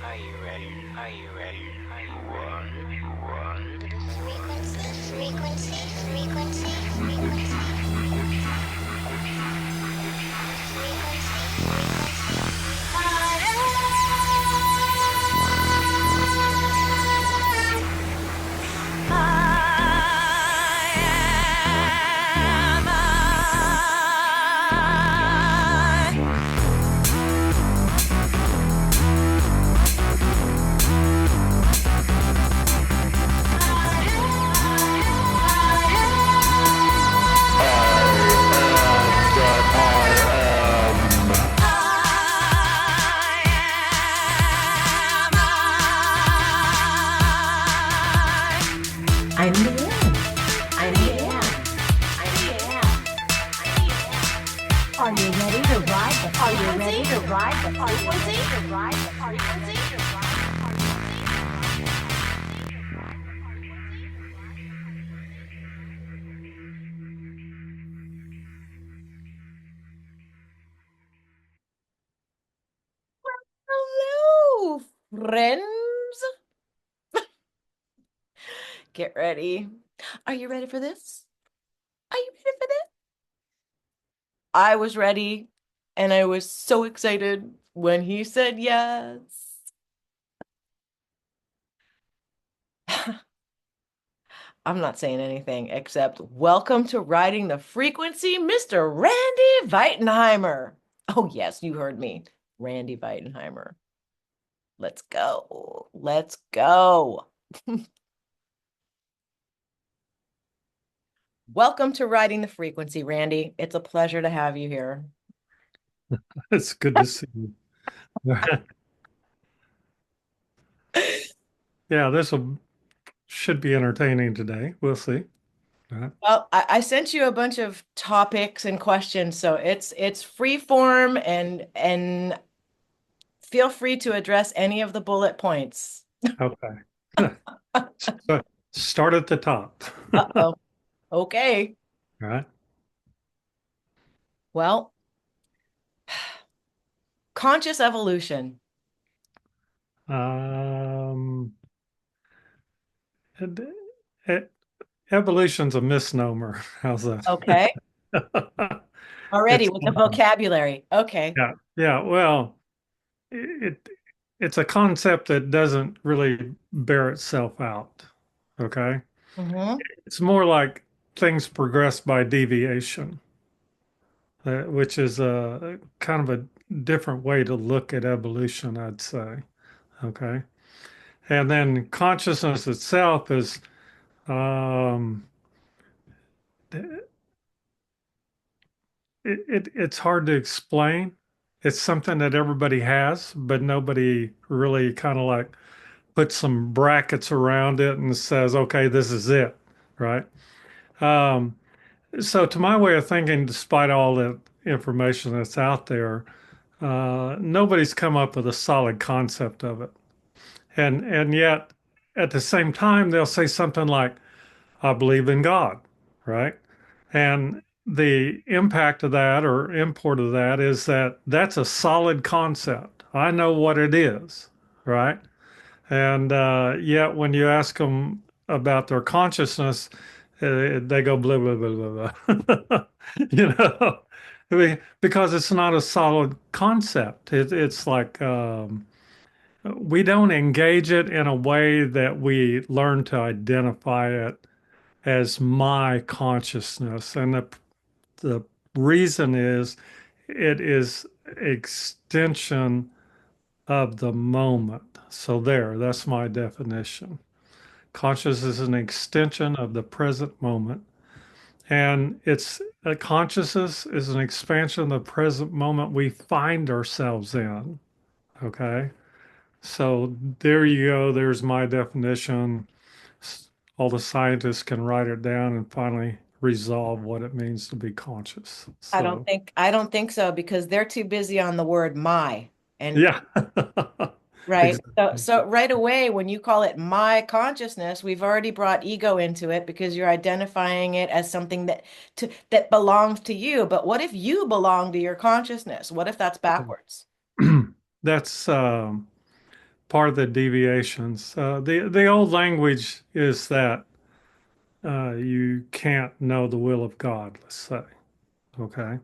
Are you ready? Are you ready? Are you ready? I'm LIANE. I'm LIANE. I'm LIANE. Are you ready to ride the Are you ready to ride the frequency? To ride the frequency? Hello, friends. Get ready. Are you ready for this? Are you ready for this? I was ready, and I was so excited when he said yes. I'm not saying anything except welcome to Riding the Frequency, Mr. Randy VEITENHEIMER. Oh, yes, you heard me. Randy VEITENHEIMER. Let's go. Let's go. Welcome to Riding the Frequency, Randy. It's a pleasure to have you here. It's good to see you. Yeah, should be entertaining today. We'll see. Well, I sent you a bunch of topics and questions, so it's free form and feel free to address any of the bullet points. Okay. So start at the top. Uh-oh. Okay. All right. Well, conscious evolution. Um, it, Evolution's a misnomer. How's that? Okay. Already It's with the vocabulary. Okay. yeah. Well, it it's a concept that doesn't really bear itself out. Okay. Mm-hmm. It's more like things progress by deviation. Which is a kind of a different way to look at evolution, I'd say. Okay. And then consciousness itself is, um, it's hard to explain. It's something that everybody has, but nobody really kind of like puts some brackets around it and says, okay, this is it. Right. Um, so, to my way of thinking, despite all the information that's out there, nobody's come up with a solid concept of it. And yet at the same time they'll say something like, I believe in God, right? And the impact of that or import of that is that that's a solid concept. I know what it is, right? And yet when you ask them about their consciousness, they go blah blah blah blah blah. You know, I mean, because it's not a solid concept. It's like we don't engage it in a way that we learn to identify it as my consciousness. And the reason is it is extension of the moment. So that's my definition. Consciousness is an extension of the present moment. And it's consciousness is an expansion of the present moment we find ourselves in. Okay. So there you go. There's my definition. All the scientists can write it down and finally resolve what it means to be conscious. I don't think so because they're too busy on the word my. And Yeah. right. Exactly. So right away, when you call it my consciousness, we've already brought ego into it because you're identifying it as something that belongs to you. But what if you belong to your consciousness? What if that's backwards? That's part of the deviations. The old language is that you can't know the will of God, let's say. Okay.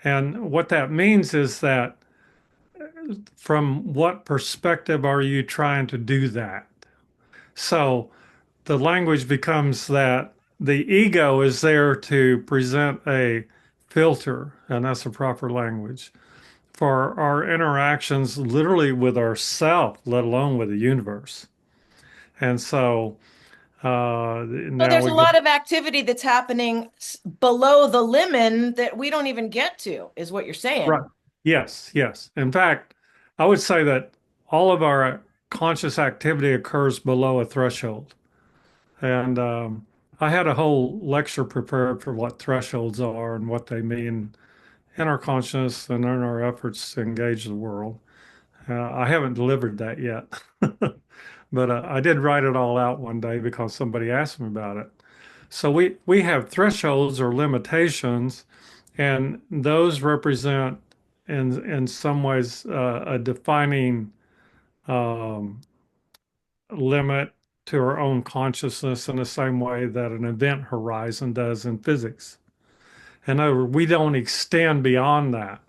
And what that means is that from what perspective are you trying to do that? So the language becomes that the ego is there to present a filter, and that's the proper language for our interactions literally with ourself, let alone with the universe. And so So now there's we a get, lot of activity that's happening below the limit that we don't even get to, is what you're right. saying. Yes, yes. In fact, I would say that all of our conscious activity occurs below a threshold. And I had a whole lecture prepared for what thresholds are and what they mean in our consciousness and in our efforts to engage the world. I haven't delivered that yet, but I did write it all out one day because somebody asked me about it. So we have thresholds or limitations, and those represent, in some ways, a defining um, limit to our own consciousness in the same way that an event horizon does in physics. In other words, we don't extend beyond that.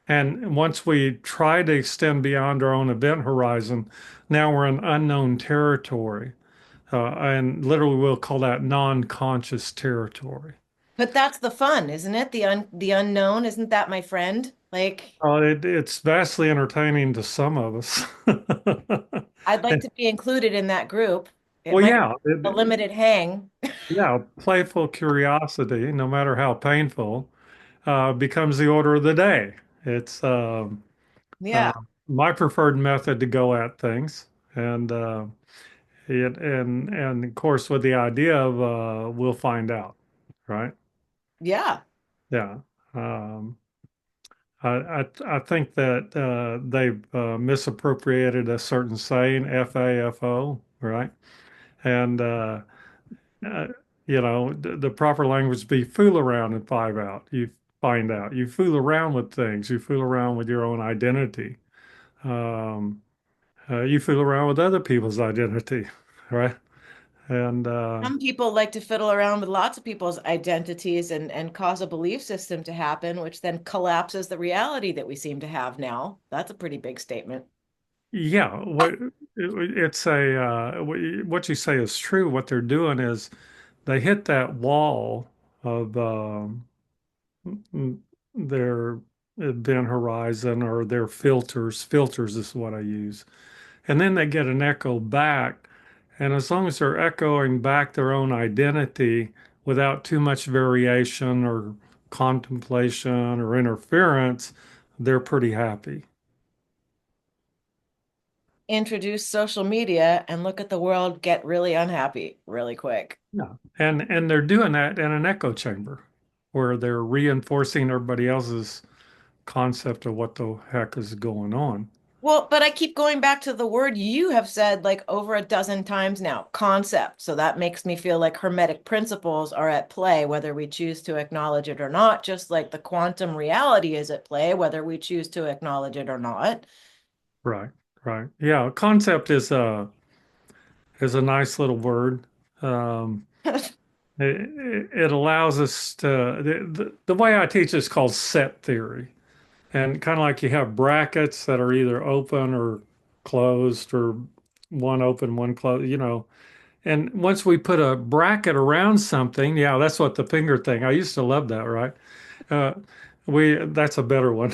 And once we try to extend beyond our own event horizon, now we're in unknown territory. And literally, we'll call that non-conscious territory. But that's the fun, isn't it? The unknown, isn't that my friend? Like, It's vastly entertaining to some of us. I'd like to be included in that group. It Well, might yeah, be a limited hang. yeah, playful curiosity, no matter how painful, becomes the order of the day. It's uh, Yeah. my preferred method to go at things, and and of course with the idea of we'll find out, right? Yeah. Yeah. Um, I think that they've misappropriated a certain saying, FAFO, right? And uh, the proper language would be fool around and find out. You find out. You fool around with things. You fool around with your own identity. Um, you fool around with other people's identity, right? And Some people like to fiddle around with lots of people's identities and cause a belief system to happen, which then collapses the reality that we seem to have now. That's a pretty big statement. yeah, it's a what you say is true. What they're doing is they hit that wall of their event horizon or their filters. Filters is what I use. And then they get an echo back. And as long as they're echoing back their own identity without too much variation or contemplation or interference, they're pretty happy. Introduce social media and look at the world get really unhappy really quick. Yeah. And they're doing that in an echo chamber where they're reinforcing everybody else's concept of what the heck is going on. Well, but I keep going back to the word you have said like over a dozen times now, concept. So that makes me feel like hermetic principles are at play, whether we choose to acknowledge it or not, just like the quantum reality is at play, whether we choose to acknowledge it or not. Right, right. Yeah, concept is a nice little word. Um, it allows us to the way I teach is called set theory, and kind of like you have brackets that are either open or closed, or one open, one closed. And once we put a bracket around something, yeah, that's what the finger thing. I used to love that, right? Uh, we that's a better one.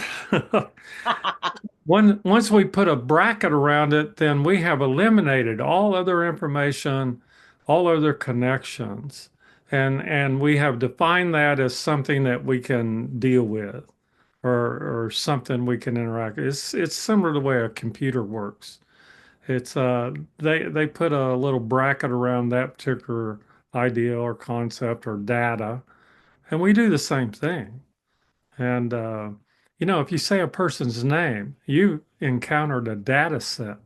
Once we put a bracket around it, then we have eliminated all other information, all other connections, and we have defined that as something that we can deal with, or something we can interact. It's similar to the way a computer works. It's they put a little bracket around that particular idea or concept or data, and we do the same thing. And if you say a person's name, you encountered a data set.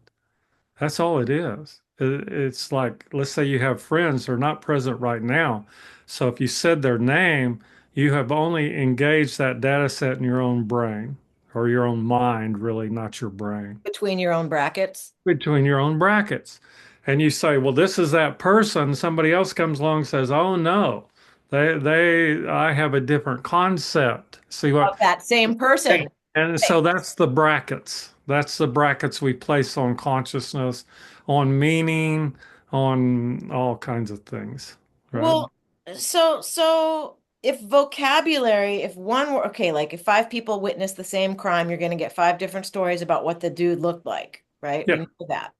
That's all it is. It's like, let's say you have friends who are not present right now. So if you said their name, you have only engaged that data set in your own brain, or your own mind, really, not your brain, Between your own brackets. between your own brackets. And you say, well, this is that person. Somebody else comes along and says, oh no, I have a different concept. See what? Of that same person. And Right. so that's the brackets. That's the brackets we place on consciousness, on meaning, on all kinds of things, right? Well, so if vocabulary, if one were okay, like if five people witness the same crime, you're going to get five different stories about what the dude looked like, right? We Yeah, know that.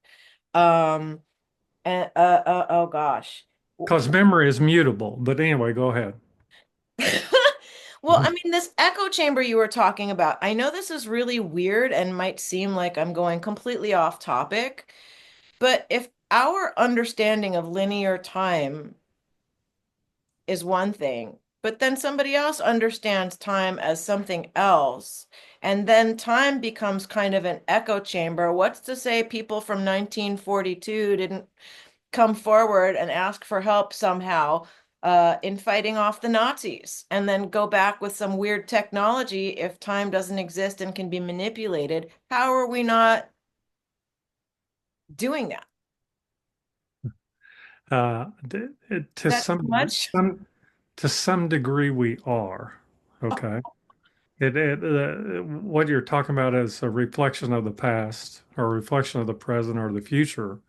Um, and oh gosh. because memory is mutable. But anyway, go ahead. Well, I mean, this echo chamber you were talking about, I know this is really weird and might seem like I'm going completely off topic, but if our understanding of linear time is one thing, but then somebody else understands time as something else, and then time becomes kind of an echo chamber, what's to say people from 1942 didn't come forward and ask for help somehow in fighting off the Nazis and then go back with some weird technology if time doesn't exist and can be manipulated? How are we not doing that? To That too much? to some degree, we are. Okay. What you're talking about is a reflection of the past, or a reflection of the present, or the future,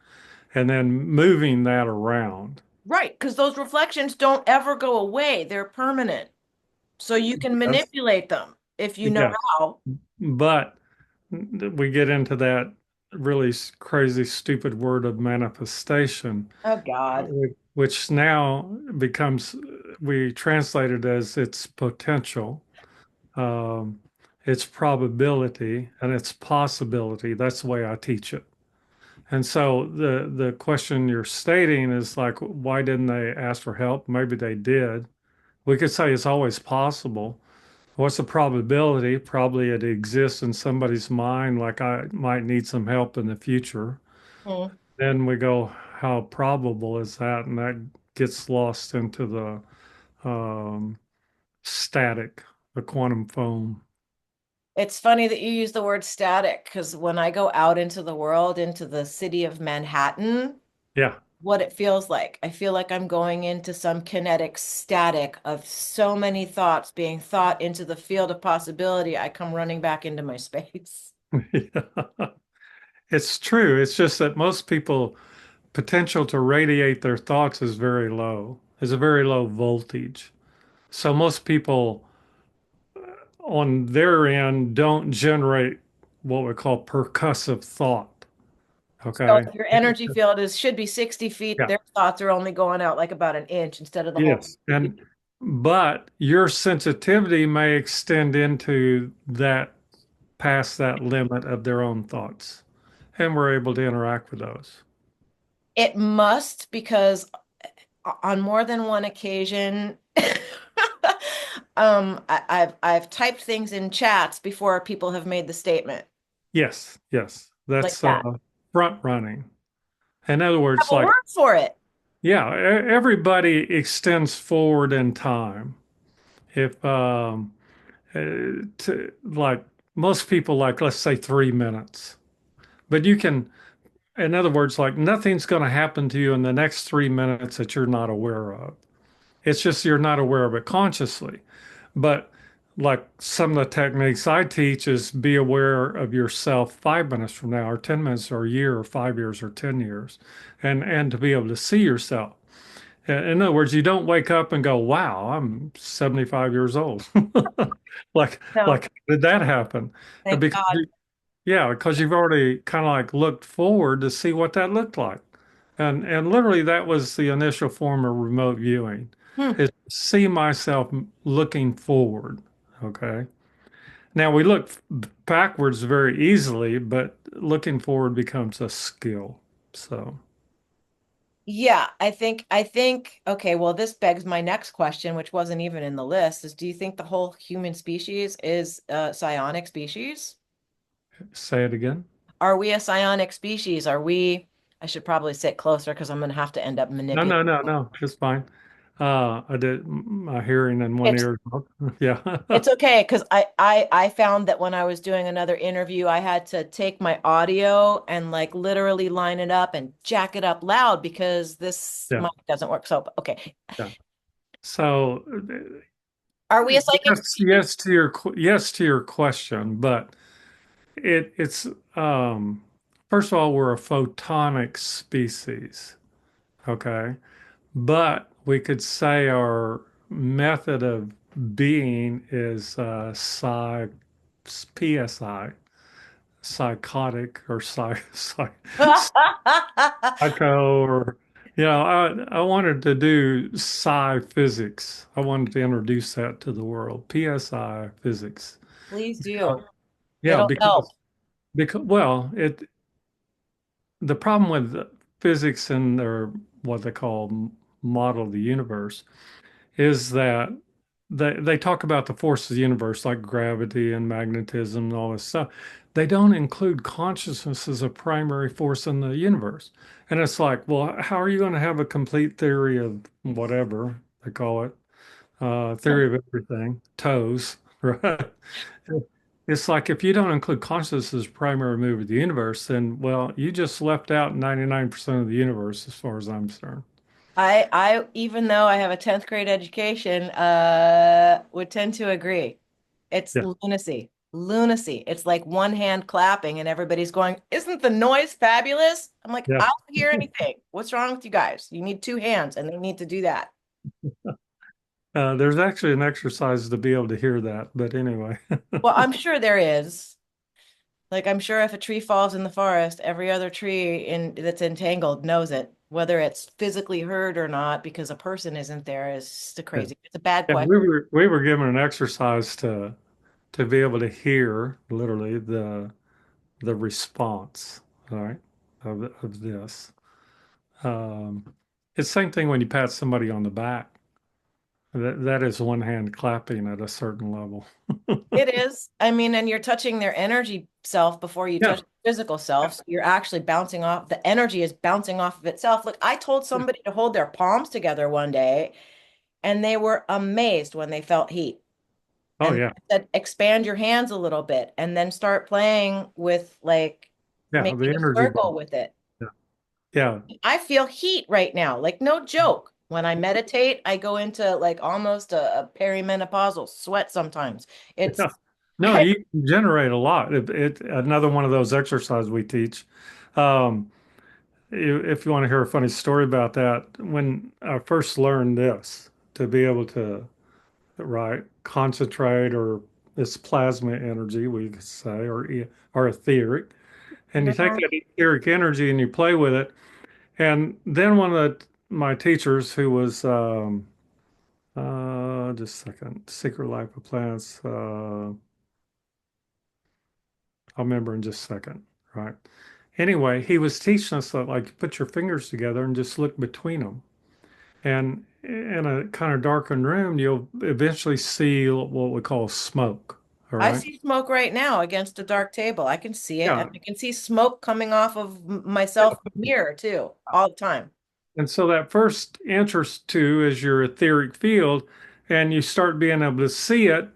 and then moving that around. Right, because those reflections don't ever go away. They're permanent. So you can That's, manipulate them if you know yeah. how. But we get into that really crazy, stupid word of manifestation, Oh God. which now becomes, we translate it as its potential, um, its probability, and its possibility. That's the way I teach it. And so the question you're stating is like, why didn't they ask for help? Maybe they did. We could say it's always possible. What's the probability? Probably it exists in somebody's mind, like I might need some help in the future. Hmm. Then we go, how probable is that? And that gets lost into the static, the quantum foam. It's funny that you use the word static because when I go out into the world, into the city of Manhattan, Yeah. what it feels like, I feel like I'm going into some kinetic static of so many thoughts being thought into the field of possibility. I come running back into my space. Yeah. It's true. It's just that most people potential to radiate their thoughts is very low. It's a very low voltage. So most people on their end don't generate what we call percussive thought. So Okay. if your energy field is should be 60 feet, Yeah. their thoughts are only going out like about an inch instead of the whole. Yes. But your sensitivity may extend into that, past that limit of their own thoughts. And we're able to interact with those. It must because on more than one occasion, I've typed things in chats before people have made the statement Yes. Yes. like That's that. front running. In other words, Have a like, word for it. yeah, everybody extends forward in time. If like most people, like let's say 3 minutes, but you can, in other words, like nothing's going to happen to you in the next 3 minutes that you're not aware of. It's just you're not aware of it consciously. But like some of the techniques I teach is be aware of yourself 5 minutes from now, or 10 minutes, or a year, or 5 years, or 10 years, and to be able to see yourself. In other words, you don't wake up and go, "Wow, I'm 75 years old." Like, No, how did that happen? thank Because God. yeah, because you've already kind of like looked forward to see what that looked like, and literally that was the initial form of remote viewing, Hmm. is see myself looking forward. Okay. Now we look backwards very easily, but looking forward becomes a skill. So Yeah, I think okay, well this begs my next question, which wasn't even in the list, is do you think the whole human species is a psionic species? say it again. Are we a psionic species? Are we, I should probably sit closer because I'm going to have to end up No, manipulating. no, no, no. It's fine. I did my hearing in one It's ear. Yeah. it's okay because I found that when I was doing another interview, I had to take my audio and like literally line it up and jack it up loud because this Yeah. mic doesn't work. So okay, Yeah. So are we a psychic? yes to your question, but it's um first of all, we're a photonic species, okay? But we could say our method of being is PSI, psychotic or psycho, or I wanted to do psi physics. I wanted to introduce that to the world. PSI physics. Please Because, do. yeah, It'll help. because well, it the problem with physics and their what they call model of the universe is that they talk about the forces of the universe like gravity and magnetism and all this stuff. They don't include consciousness as a primary force in the universe. And it's like, well, how are you going to have a complete theory of whatever they call it, theory of everything, toes, right? It's like if you don't include consciousness as primary mover of the universe, then well, you just left out 99% of the universe as far as I'm concerned. Even though I have a 10th grade education, would tend to agree. It's Yeah, lunacy. Lunacy. It's like one hand clapping and everybody's going, "Isn't the noise fabulous?" I'm like, yeah. "I don't hear anything. What's wrong with you guys? You need two hands and they need to do that." There's actually an exercise to be able to hear that, but anyway. Well, I'm sure there is. Like I'm sure if a tree falls in the forest, every other tree in that's entangled knows it, whether it's physically heard or not, because a person isn't there is just a Yeah, crazy. It's a bad yeah. question. We were given an exercise to be able to hear literally the response, all right, of this. Um, it's the same thing when you pat somebody on the back. That is one hand clapping at a certain level. It is. I mean, and you're touching their energy self before you Yeah, touch the physical self. So you're actually bouncing off, the energy is bouncing off of itself. Look, I told yeah. somebody to hold their palms together one day, and they were amazed when they felt heat. Oh And yeah, I said, expand your hands a little bit and then start playing with like yeah. The making a energy circle ball. with it. Yeah, yeah, I feel heat right now, like no joke. When I meditate, I go into like almost a perimenopausal sweat sometimes. It's yeah. No, you can generate a lot. It another one of those exercises we teach. Um, if you want to hear a funny story about that, when I first learned this, to be able to, right, concentrate or this plasma energy, we could say, or etheric, and you take no. that etheric energy and you play with it. And then one of my teachers, who was just a second, Secret Life of Plants, I'll remember in just a second, right? Anyway, he was teaching us that, like, put your fingers together and just look between them. And in a kind of darkened room, you'll eventually see what we call smoke. All I right. see smoke right now against a dark table. I can see it. And Yeah. I can see smoke coming off of myself in the mirror too, all the time. And so that first interest to is your etheric field, and you start being able to see it.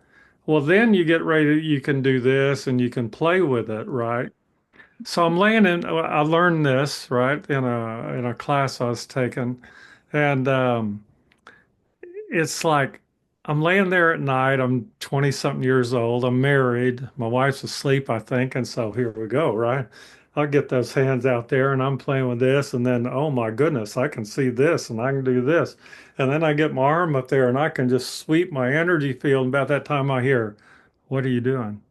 Well, then you get ready, you can do this and you can play with it, right? So I'm laying in, I learned this, right, in a class I was taking. And it's like I'm laying there at night. I'm 20 something years old. I'm married. My wife's asleep, I think. And so here we go, right? I'll get those hands out there and I'm playing with this. And then, oh my goodness, I can see this and I can do this. And then I get my arm up there and I can just sweep my energy field. And about that time I hear, what are you doing?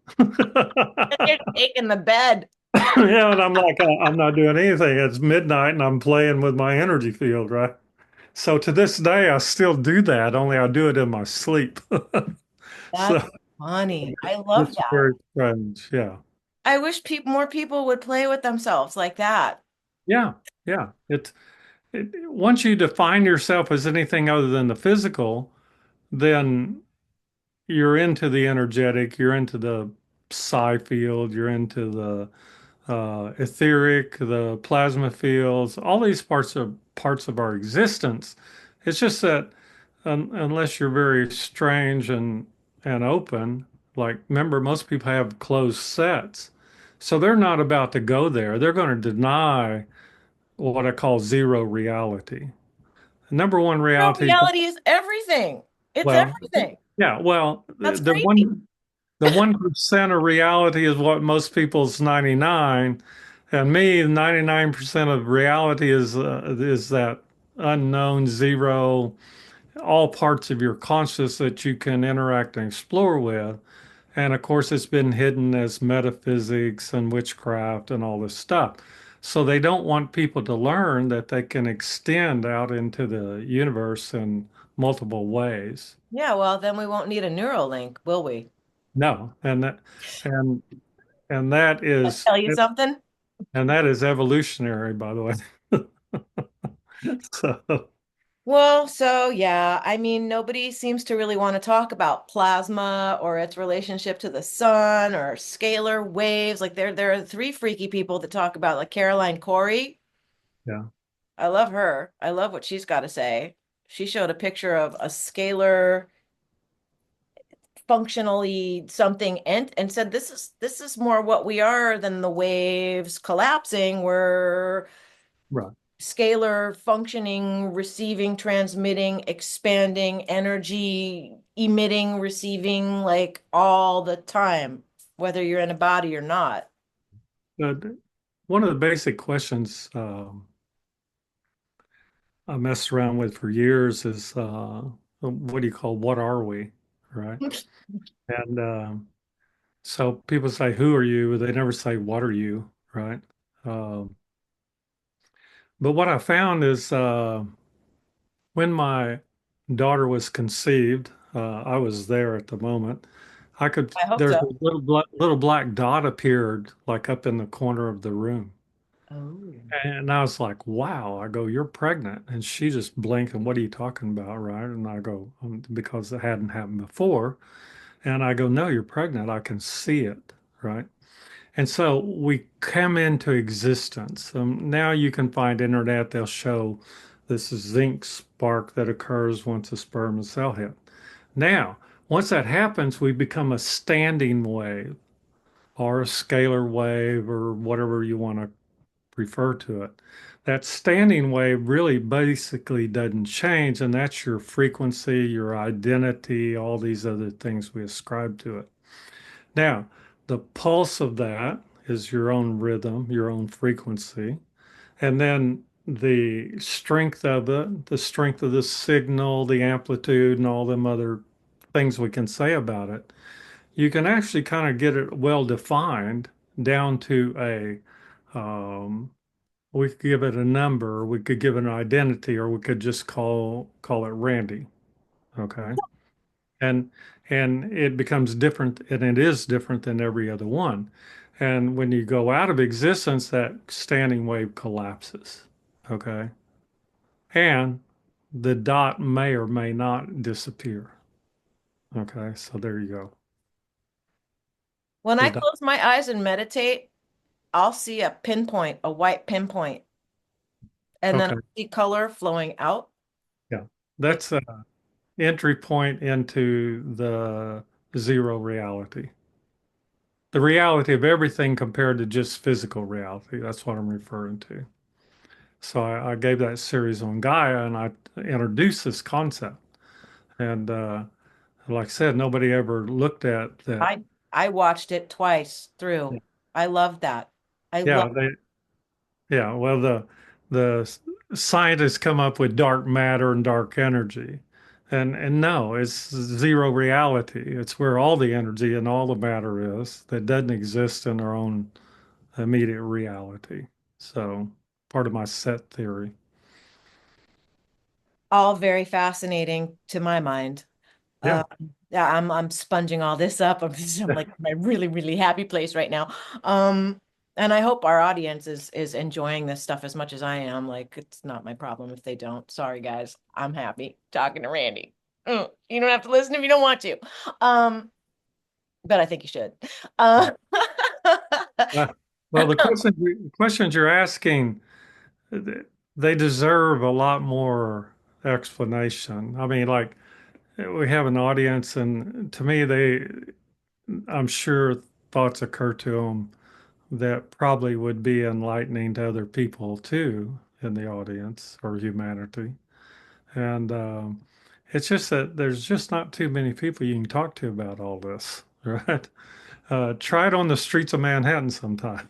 And you're taking the bed. Yeah, and I'm like, I'm not doing anything. It's midnight and I'm playing with my energy field, right? So to this day, I still do that, only I do it in my sleep. That's So funny. I love it's that. very strange. Yeah. I wish more people would play with themselves like that. Yeah. Yeah. Once you define yourself as anything other than the physical, then you're into the energetic, you're into the psi field, you're into the etheric, the plasma fields, all these parts of our existence. It's just that unless you're very strange and open, like remember most people have closed sets. So they're not about to go there. They're going to deny what I call zero reality. Number one Real reality, reality is everything. It's well, everything. yeah, well, That's the creepy. one the 1% of reality is what most people's 99, and me, 99% of reality is that unknown zero, all parts of your conscious that you can interact and explore with. And of course, it's been hidden as metaphysics and witchcraft and all this stuff. So they don't want people to learn that they can extend out into the universe in multiple ways. Yeah, well, then we won't need a neural link, will we? No, and and that is Tell you something? and that is evolutionary, by the way. So Well, so yeah, I mean, nobody seems to really want to talk about plasma or its relationship to the sun or scalar waves. Like there are three freaky people that talk about, like Caroline Corey. yeah, I love her. I love what she's got to say. She showed a picture of a scalar functionally something and said this is more what we are than the waves collapsing. We're right. scalar functioning, receiving, transmitting, expanding, energy emitting, receiving, like all the time, whether you're in a body or not. But one of the basic questions I messed around with for years is what do you call what are we, right? And so people say, "Who are you?" They never say, "What are you?" Right? Um, but what I found is when my daughter was conceived, I was there at the moment. I could. I hope There's so. a little black dot appeared like up in the corner of the room. Oh. And I was like, wow. I go, you're pregnant. And she just blinked and what are you talking about? Right. And I go, because it hadn't happened before. And I go, no, you're pregnant. I can see it. Right. And so we come into existence. Now you can find internet, they'll show this zinc spark that occurs once a sperm and cell hit. Now, once that happens, we become a standing wave or a scalar wave or whatever you want to refer to it. That standing wave really basically doesn't change, and that's your frequency, your identity, all these other things we ascribe to it. Now, the pulse of that is your own rhythm, your own frequency, and then the strength of it, the strength of the signal, the amplitude, and all them other things we can say about it. You can actually kind of get it well defined down to um, we could give it a number, we could give it an identity, or we could just call it Randy. Okay. And and it becomes different, and it is different than every other one. And when you go out of existence, that standing wave collapses. Okay. And the dot may or may not disappear. Okay. So there you go. When The I dot. close my eyes and meditate, I'll see a pinpoint, a white pinpoint, and then Okay. I'll see color flowing out. Yeah. It's That's an entry point into the zero reality. The reality of everything compared to just physical reality. That's what I'm referring to. So I gave that series on Gaia and I introduced this concept. And like I said, nobody ever looked at that. I watched it twice through. I love that. I love Yeah, yeah. Well, the scientists come up with dark matter and dark energy. And no, it's zero reality. It's where all the energy and all the matter is that doesn't exist in our own immediate reality. So part of my set theory. all very fascinating to my mind. Yeah. Uh, yeah, I'm sponging all this up. I'm like my really, really happy place right now. Um, and I hope our audience is enjoying this stuff as much as I am. Like it's not my problem if they don't. Sorry, guys. I'm happy talking to Randy. You don't have to listen if you don't want to. Um, but I think you should. Uh, Uh, well, the questions you're asking, they deserve a lot more. explanation. I mean, like we have an audience, and to me, I'm sure thoughts occur to them that probably would be enlightening to other people too in the audience or humanity. And it's just that there's just not too many people you can talk to about all this, right? Try it on the streets of Manhattan sometime.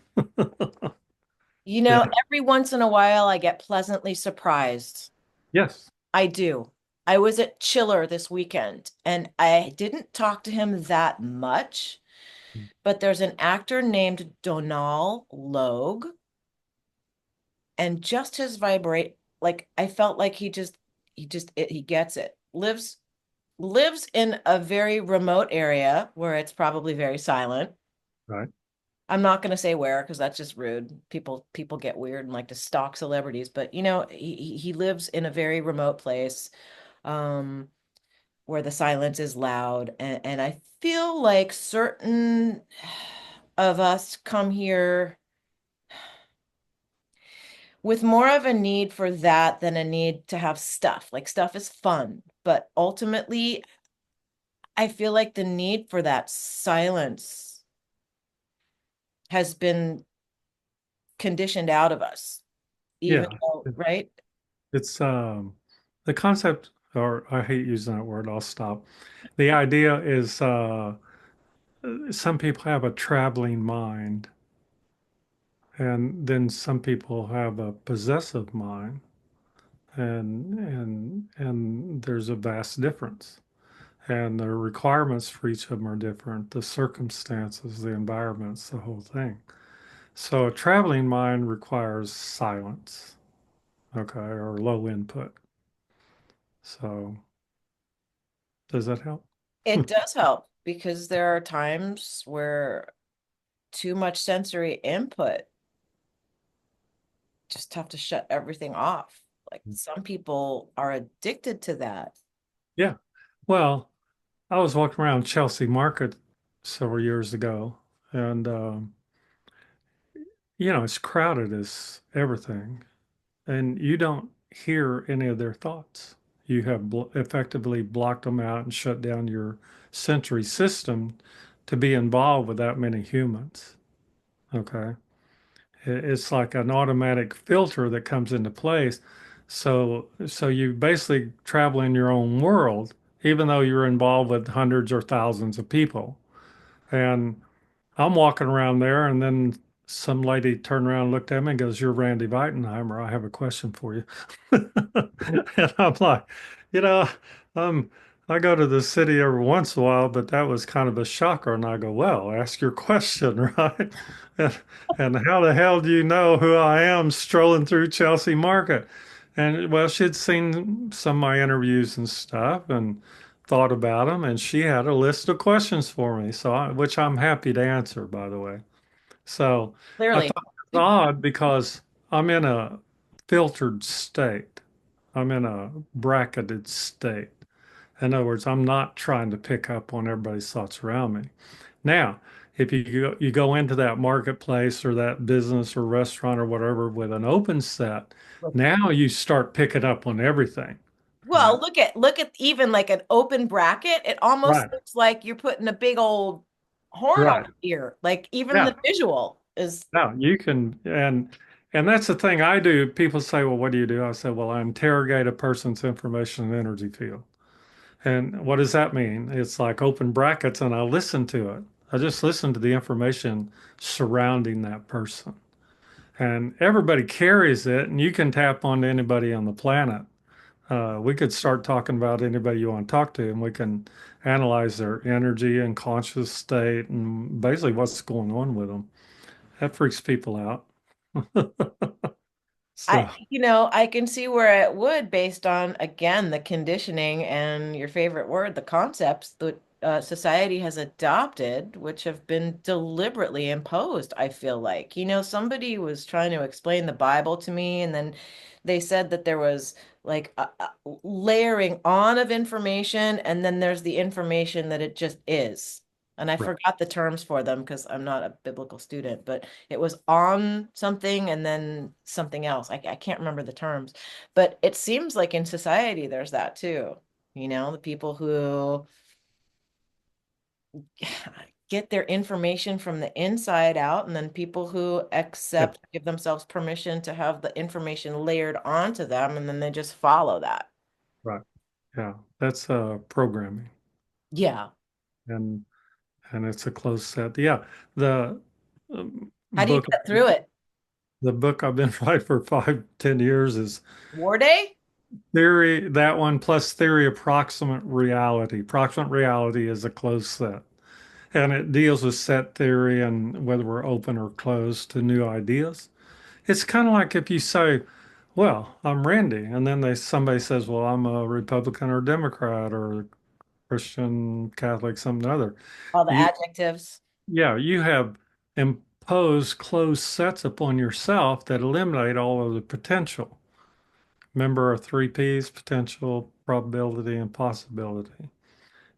You Yeah. know, every once in a while I get pleasantly surprised. Yes. I do. I was at Chiller this weekend and I didn't talk to him that much, but there's an actor named Donal Logue, and just his vibrate, like I felt like he gets it. Lives in a very remote area where it's probably very silent. Right. I'm not going to say where because that's just rude. People get weird and like to stalk celebrities, but you know, he lives in a very remote place um where the silence is loud, and I feel like certain of us come here with more of a need for that than a need to have stuff. Like stuff is fun, but ultimately I feel like the need for that silence has been conditioned out of us, even Yeah. though, right? It's the concept, or I hate using that word, I'll stop. The idea is some people have a traveling mind, and then some people have a possessive mind, and there's a vast difference. And the requirements for each of them are different, the circumstances, the environments, the whole thing. So a traveling mind requires silence, okay, or low input. So does that help? It does help because there are times where too much sensory input just have to shut everything off. Like some people are addicted to that. Yeah. Well, I was walking around Chelsea Market several years ago, and it's crowded as everything, and you don't hear any of their thoughts. You have effectively blocked them out and shut down your sensory system to be involved with that many humans. Okay. It's like an automatic filter that comes into place. So you basically travel in your own world, even though you're involved with hundreds or thousands of people. And I'm walking around there, and then some lady turned around and looked at me and goes, "You're Randy Weitenheimer. I have a question for you." And I'm like, you know, um, I go to the city every once in a while, but that was kind of a shocker. And I go, "Well, ask your question, right?" And, and how the hell do you know who I am strolling through Chelsea Market? And well, she'd seen some of my interviews and stuff, and thought about them, and she had a list of questions for me, which I'm happy to answer, by the way. So I Clearly. thought it was odd because I'm in a filtered state. I'm in a bracketed state. In other words, I'm not trying to pick up on everybody's thoughts around me. Now, if you go into that marketplace or that business or restaurant or whatever with an open set, now you start picking up on everything, right? Well, look at even like an open bracket. It almost Right. looks like you're putting a big old horn on Right. your ear. Like even Yeah. the visual is No, you can, and that's the thing I do. People say, "Well, what do you do?" I say, "Well, I interrogate a person's information and energy field." And what does that mean? It's like open brackets, and I listen to it. I just listen to the information surrounding that person, and everybody carries it, and you can tap onto anybody on the planet. We could start talking about anybody you want to talk to, and we can analyze their energy and conscious state, and basically what's going on with them. That freaks people out. I, So, you know, I can see where it would based on, again, the conditioning and your favorite word, the concepts that society has adopted, which have been deliberately imposed, I feel like. You know, somebody was trying to explain the Bible to me, and then they said that there was like a layering on of information, and then there's the information that it just is. And I Right. forgot the terms for them because I'm not a biblical student, but it was on something and then something else. I can't remember the terms, but it seems like in society there's that too. The people who get their information from the inside out, and then people who Yeah. accept, give themselves permission to have the information layered onto them, and then they just follow that. Right. Yeah. That's programming, Yeah. and it's a closed set. Yeah. The How do you book, get through it? the book I've been writing for 5, 10 years is War Day? Theory, that one plus Theory Approximate Reality. Approximate reality is a closed set. And it deals with set theory and whether we're open or closed to new ideas. It's kind of like if you say, well, I'm Randy, and then somebody says, well, I'm a Republican or Democrat or Christian, Catholic, something or other. All the You, adjectives. yeah, you have imposed closed sets upon yourself that eliminate all of the potential. Remember our three P's: potential, probability, and possibility.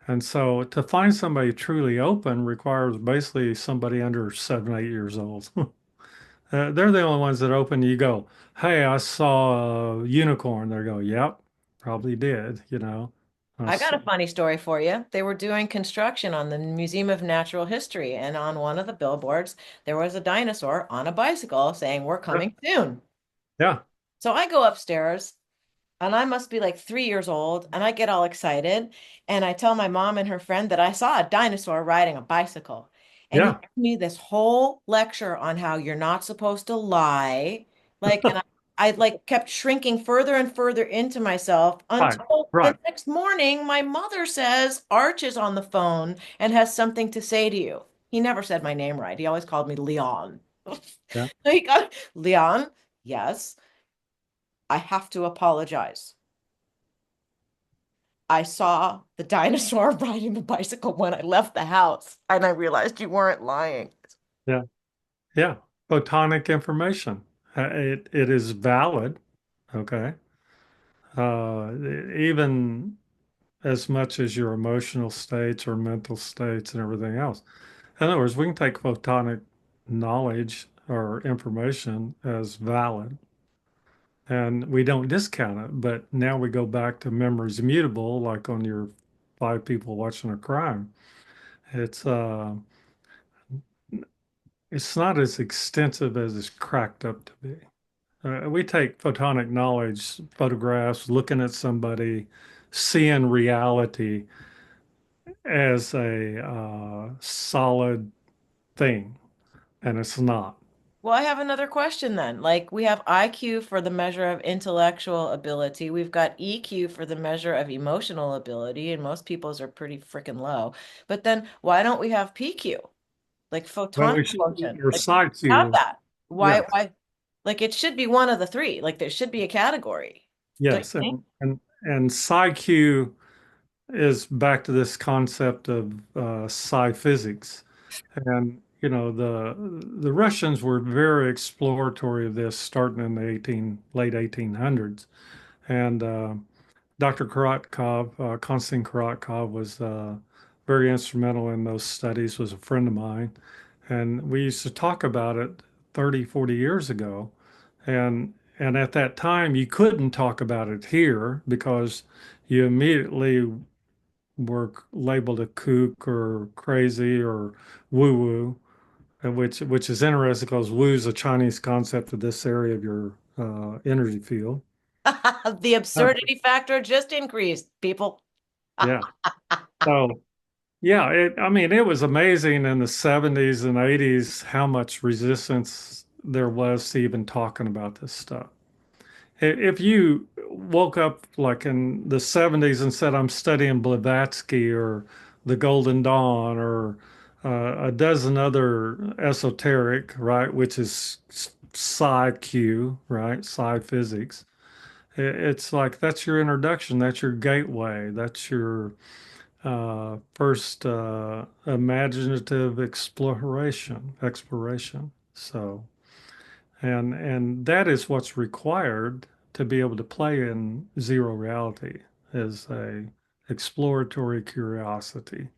And so to find somebody truly open requires basically somebody under 7, 8 years old. They're the only ones that open. You go, hey, I saw a unicorn. They go, yep, probably did, you know. I got So, a funny story for you. They were doing construction on the Museum of Natural History, and on one of the billboards, there was a dinosaur on a bicycle saying, "We're coming soon." yeah, So I go upstairs, and I must be like 3 years old, and I get all excited, and I tell my mom and her friend that I saw a dinosaur riding a bicycle. And he yeah, gave me this whole lecture on how you're not supposed to lie. And I like kept shrinking further and further into myself right, until the right. next morning, my mother says Arch is on the phone and has something to say to you. He never said my name right. He always called me Leon. Yeah, He got Leon, yes, I have to apologize. I saw the dinosaur riding the bicycle when I left the house, and I realized you weren't lying. yeah, yeah. Photonic information. It is valid, okay? Uh, Even as much as your emotional states or mental states and everything else. In other words, we can take photonic knowledge or information as valid and we don't discount it. But now we go back to memories immutable, like on your 5 people watching a crime. It's uh it's not as extensive as it's cracked up to be. We take photonic knowledge, photographs, looking at somebody, seeing reality as a solid thing, and it's not. Well, I have another question then. Like, we have IQ for the measure of intellectual ability. We've got EQ for the measure of emotional ability, and most people's are pretty freaking low. But then why don't we have PQ? Like Well, photonic we should, quotient. your Like, side have view, that. yes, Why? Like, it should be one of the three. Like, there should be a category. Don't yes, you think? and psi Q is back to this concept of psi physics, and you know the Russians were very exploratory of this starting in the late 1800s, and Dr. Konstantin Korotkov was very instrumental in those studies, was a friend of mine. And we used to talk about it 30, 40 years ago. And at that time, you couldn't talk about it here because you immediately were labeled a kook or crazy or woo-woo, which is interesting because woo is a Chinese concept of this area of your energy field. The Uh, absurdity factor just increased, people. yeah. So yeah, I mean, it was amazing in the 70s and 80s how much resistance there was to even talking about this stuff. If you woke up like in the 70s and said, I'm studying Blavatsky or the Golden Dawn or a dozen other esoteric, right, which is psi Q, right, psi physics, it's like that's your introduction, that's your gateway, that's your first imaginative exploration. So, and that is what's required to be able to play in zero reality is a exploratory curiosity.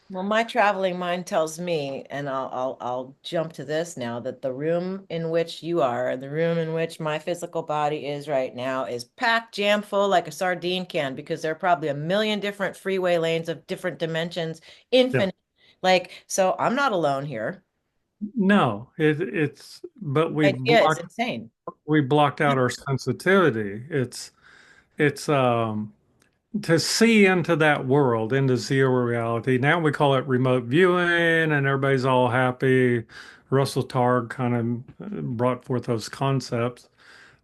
Well, my traveling mind tells me, and I'll jump to this now, that the room in which you are and the room in which my physical body is right now is packed jam full like a sardine can because there are probably a million different freeway lanes of different dimensions, Yeah. infinite. Like, so I'm not alone here. No, it's but Idea is insane. we blocked out our sensitivity. It's to see into that world, into zero reality. Now we call it remote viewing, and everybody's all happy. Russell Targ kind of brought forth those concepts.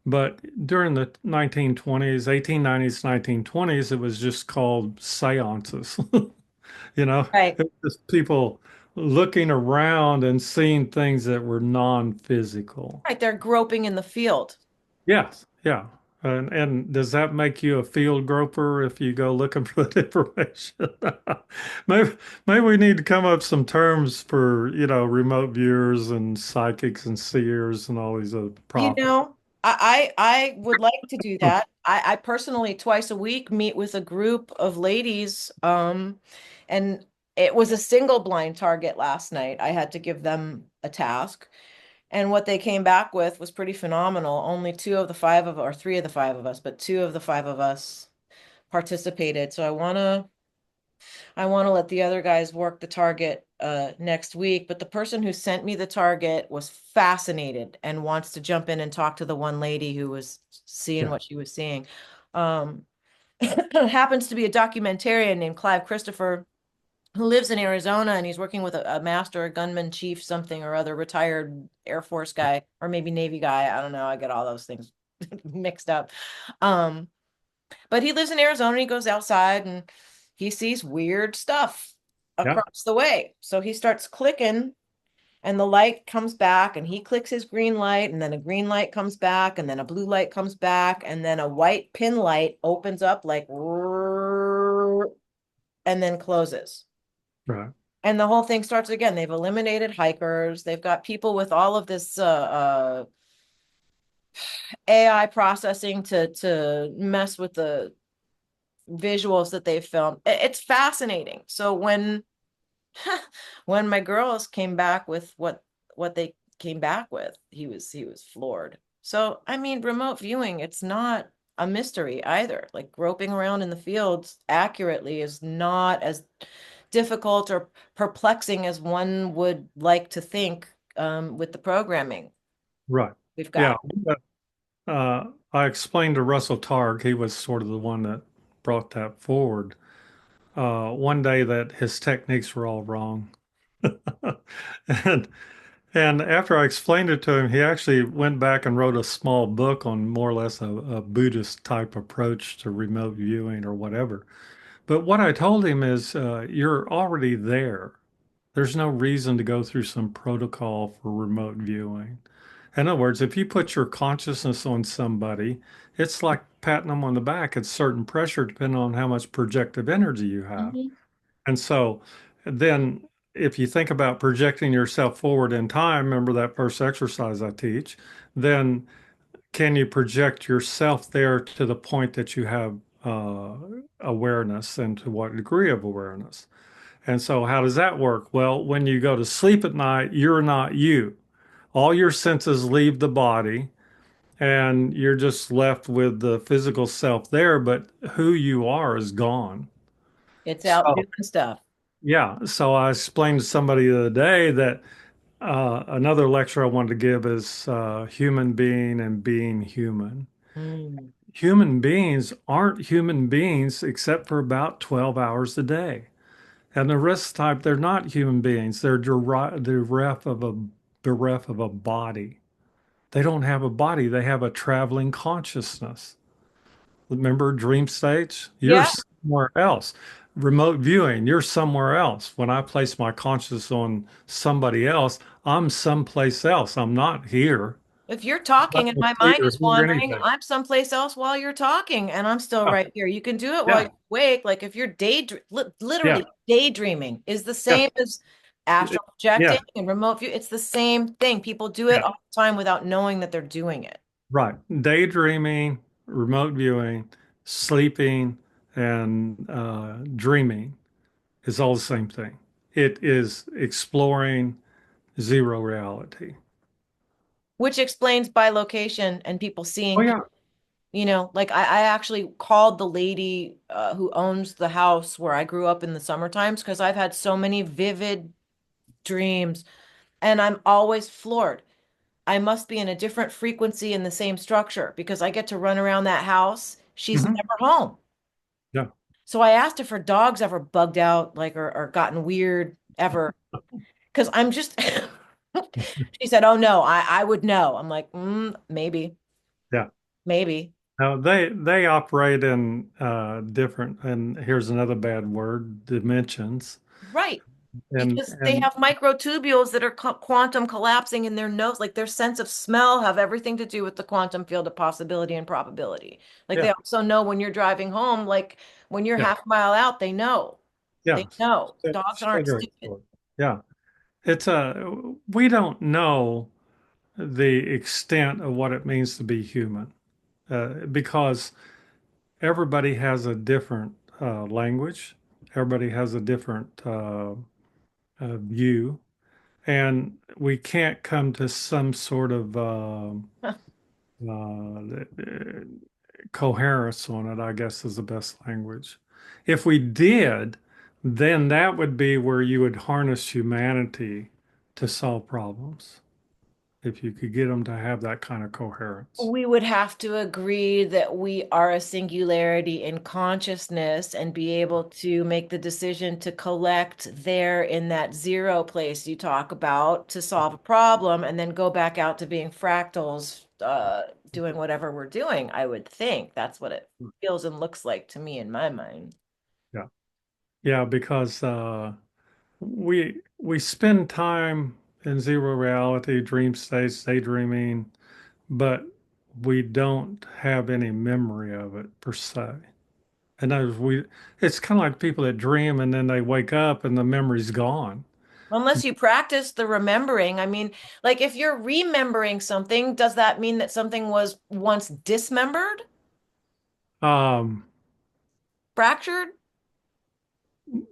But during the 1920s, 1890s, 1920s, it was just called seances. You know, Right. it was just people looking around and seeing things that were non-physical. Right. They're groping in the field. Yes, yeah. And does that make you a field groper if you go looking for that information? Maybe maybe we need to come up with some terms for, remote viewers and psychics and seers and all these other You prophets. know, I would like to do that. I personally twice a week meet with a group of ladies, and it was a single blind target last night. I had to give them a task, and what they came back with was pretty phenomenal. Only two of the five of, or three of the five of us, but two of the five of us participated. So I want to let the other guys work the target next week. But the person who sent me the target was fascinated and wants to jump in and talk to the one lady who was seeing Yeah, what she was seeing. Um, happens to be a documentarian named Clive Christopher who lives in Arizona, and he's working with a master, a gunman chief, something or other, retired Air Force guy, or maybe Navy guy. I don't know. I get all those things mixed up. Um, but he lives in Arizona and he goes outside and he sees weird stuff yeah, across the way. So he starts clicking and the light comes back and he clicks his green light and then a green light comes back and then a blue light comes back and then a white pin light opens up like and then closes. right, And the whole thing starts again. They've eliminated hikers. They've got people with all of this AI processing to mess with the visuals that they filmed. It's fascinating. So when when my girls came back with what they came back with, he was floored. So I mean, remote viewing, it's not a mystery either. Like groping around in the fields accurately is not as difficult or perplexing as one would like to think with the programming right. we've Yeah. got. I explained to Russell Targ, he was sort of the one that brought that forward, one day that his techniques were all wrong. And and after I explained it to him, he actually went back and wrote a small book on more or less a Buddhist type approach to remote viewing or whatever. But what I told him is, you're already there. There's no reason to go through some protocol for remote viewing. In other words, if you put your consciousness on somebody, it's like patting them on the back. It's certain pressure depending on how much projective energy you have. Mhm. And so then if you think about projecting yourself forward in time, remember that first exercise I teach, then can you project yourself there to the point that you have awareness and to what degree of awareness? And so how does that work? Well, when you go to sleep at night, you're not you. All your senses leave the body and you're just left with the physical self there, but who you are is gone. It's out So doing stuff. yeah, so I explained to somebody the other day that another lecture I wanted to give is human being and being human. Mm. Human beings aren't human beings except for about 12 hours a day. And the rest type, they're not human beings. They're bereft of a body. They don't have a body. They have a traveling consciousness. Remember dream states? You're Yeah. somewhere else. Remote viewing, you're somewhere else. When I place my consciousness on somebody else, I'm someplace else. I'm not here. If you're I'm not talking and going to my see mind or is hear wandering, anything. I'm someplace else while you're talking and I'm still Yeah, right here. You can do it while yeah, you're awake. Like if you're yeah, literally daydreaming is the yeah, same as astral yeah. projecting and remote view. It's the same thing. People do it Yeah. all the time without knowing that they're doing it. Right. Daydreaming, remote viewing, sleeping, and dreaming is all the same thing. it is exploring zero reality. Which explains bilocation and people Oh seeing, yeah. like I actually called the lady who owns the house where I grew up in the summer times because I've had so many vivid dreams and I'm always floored. I must be in a different frequency in the same structure because I get to run around that house. She's Hmm. never home. Yeah. So I asked if her dog's ever bugged out, like, or gotten weird ever. Because I'm just, she said, oh no, I would know. I'm like, maybe, Yeah. maybe. Now they operate in different, and here's another bad word, dimensions. Right. And Because they and have microtubules that are quantum collapsing in their nose. Like their sense of smell have everything to do with the quantum field of possibility and probability. Like yeah, they also know when you're driving home, like when you're yeah, half a mile out, they know. yeah. They know. Dogs aren't Sugar stupid. export. Yeah. It's we don't know the extent of what it means to be human because everybody has a different language, everybody has a different view, and we can't come to some sort of coherence on it, I guess is the best language. If we did, then that would be where you would harness humanity to solve problems, if you could get them to have that kind of coherence. We would have to agree that we are a singularity in consciousness and be able to make the decision to collect there in that zero place you talk about to solve a problem and then go back out to being fractals, doing whatever we're doing. I would think that's what it feels and looks like to me in my mind. Yeah. Yeah, because we spend time in zero reality, dream states, daydreaming, but we don't have any memory of it per se. And as we, it's kind of like people that dream and then they wake up and the memory's gone. Unless you practice the remembering. I mean, like if you're remembering something, does that mean that something was once dismembered, Um, fractured?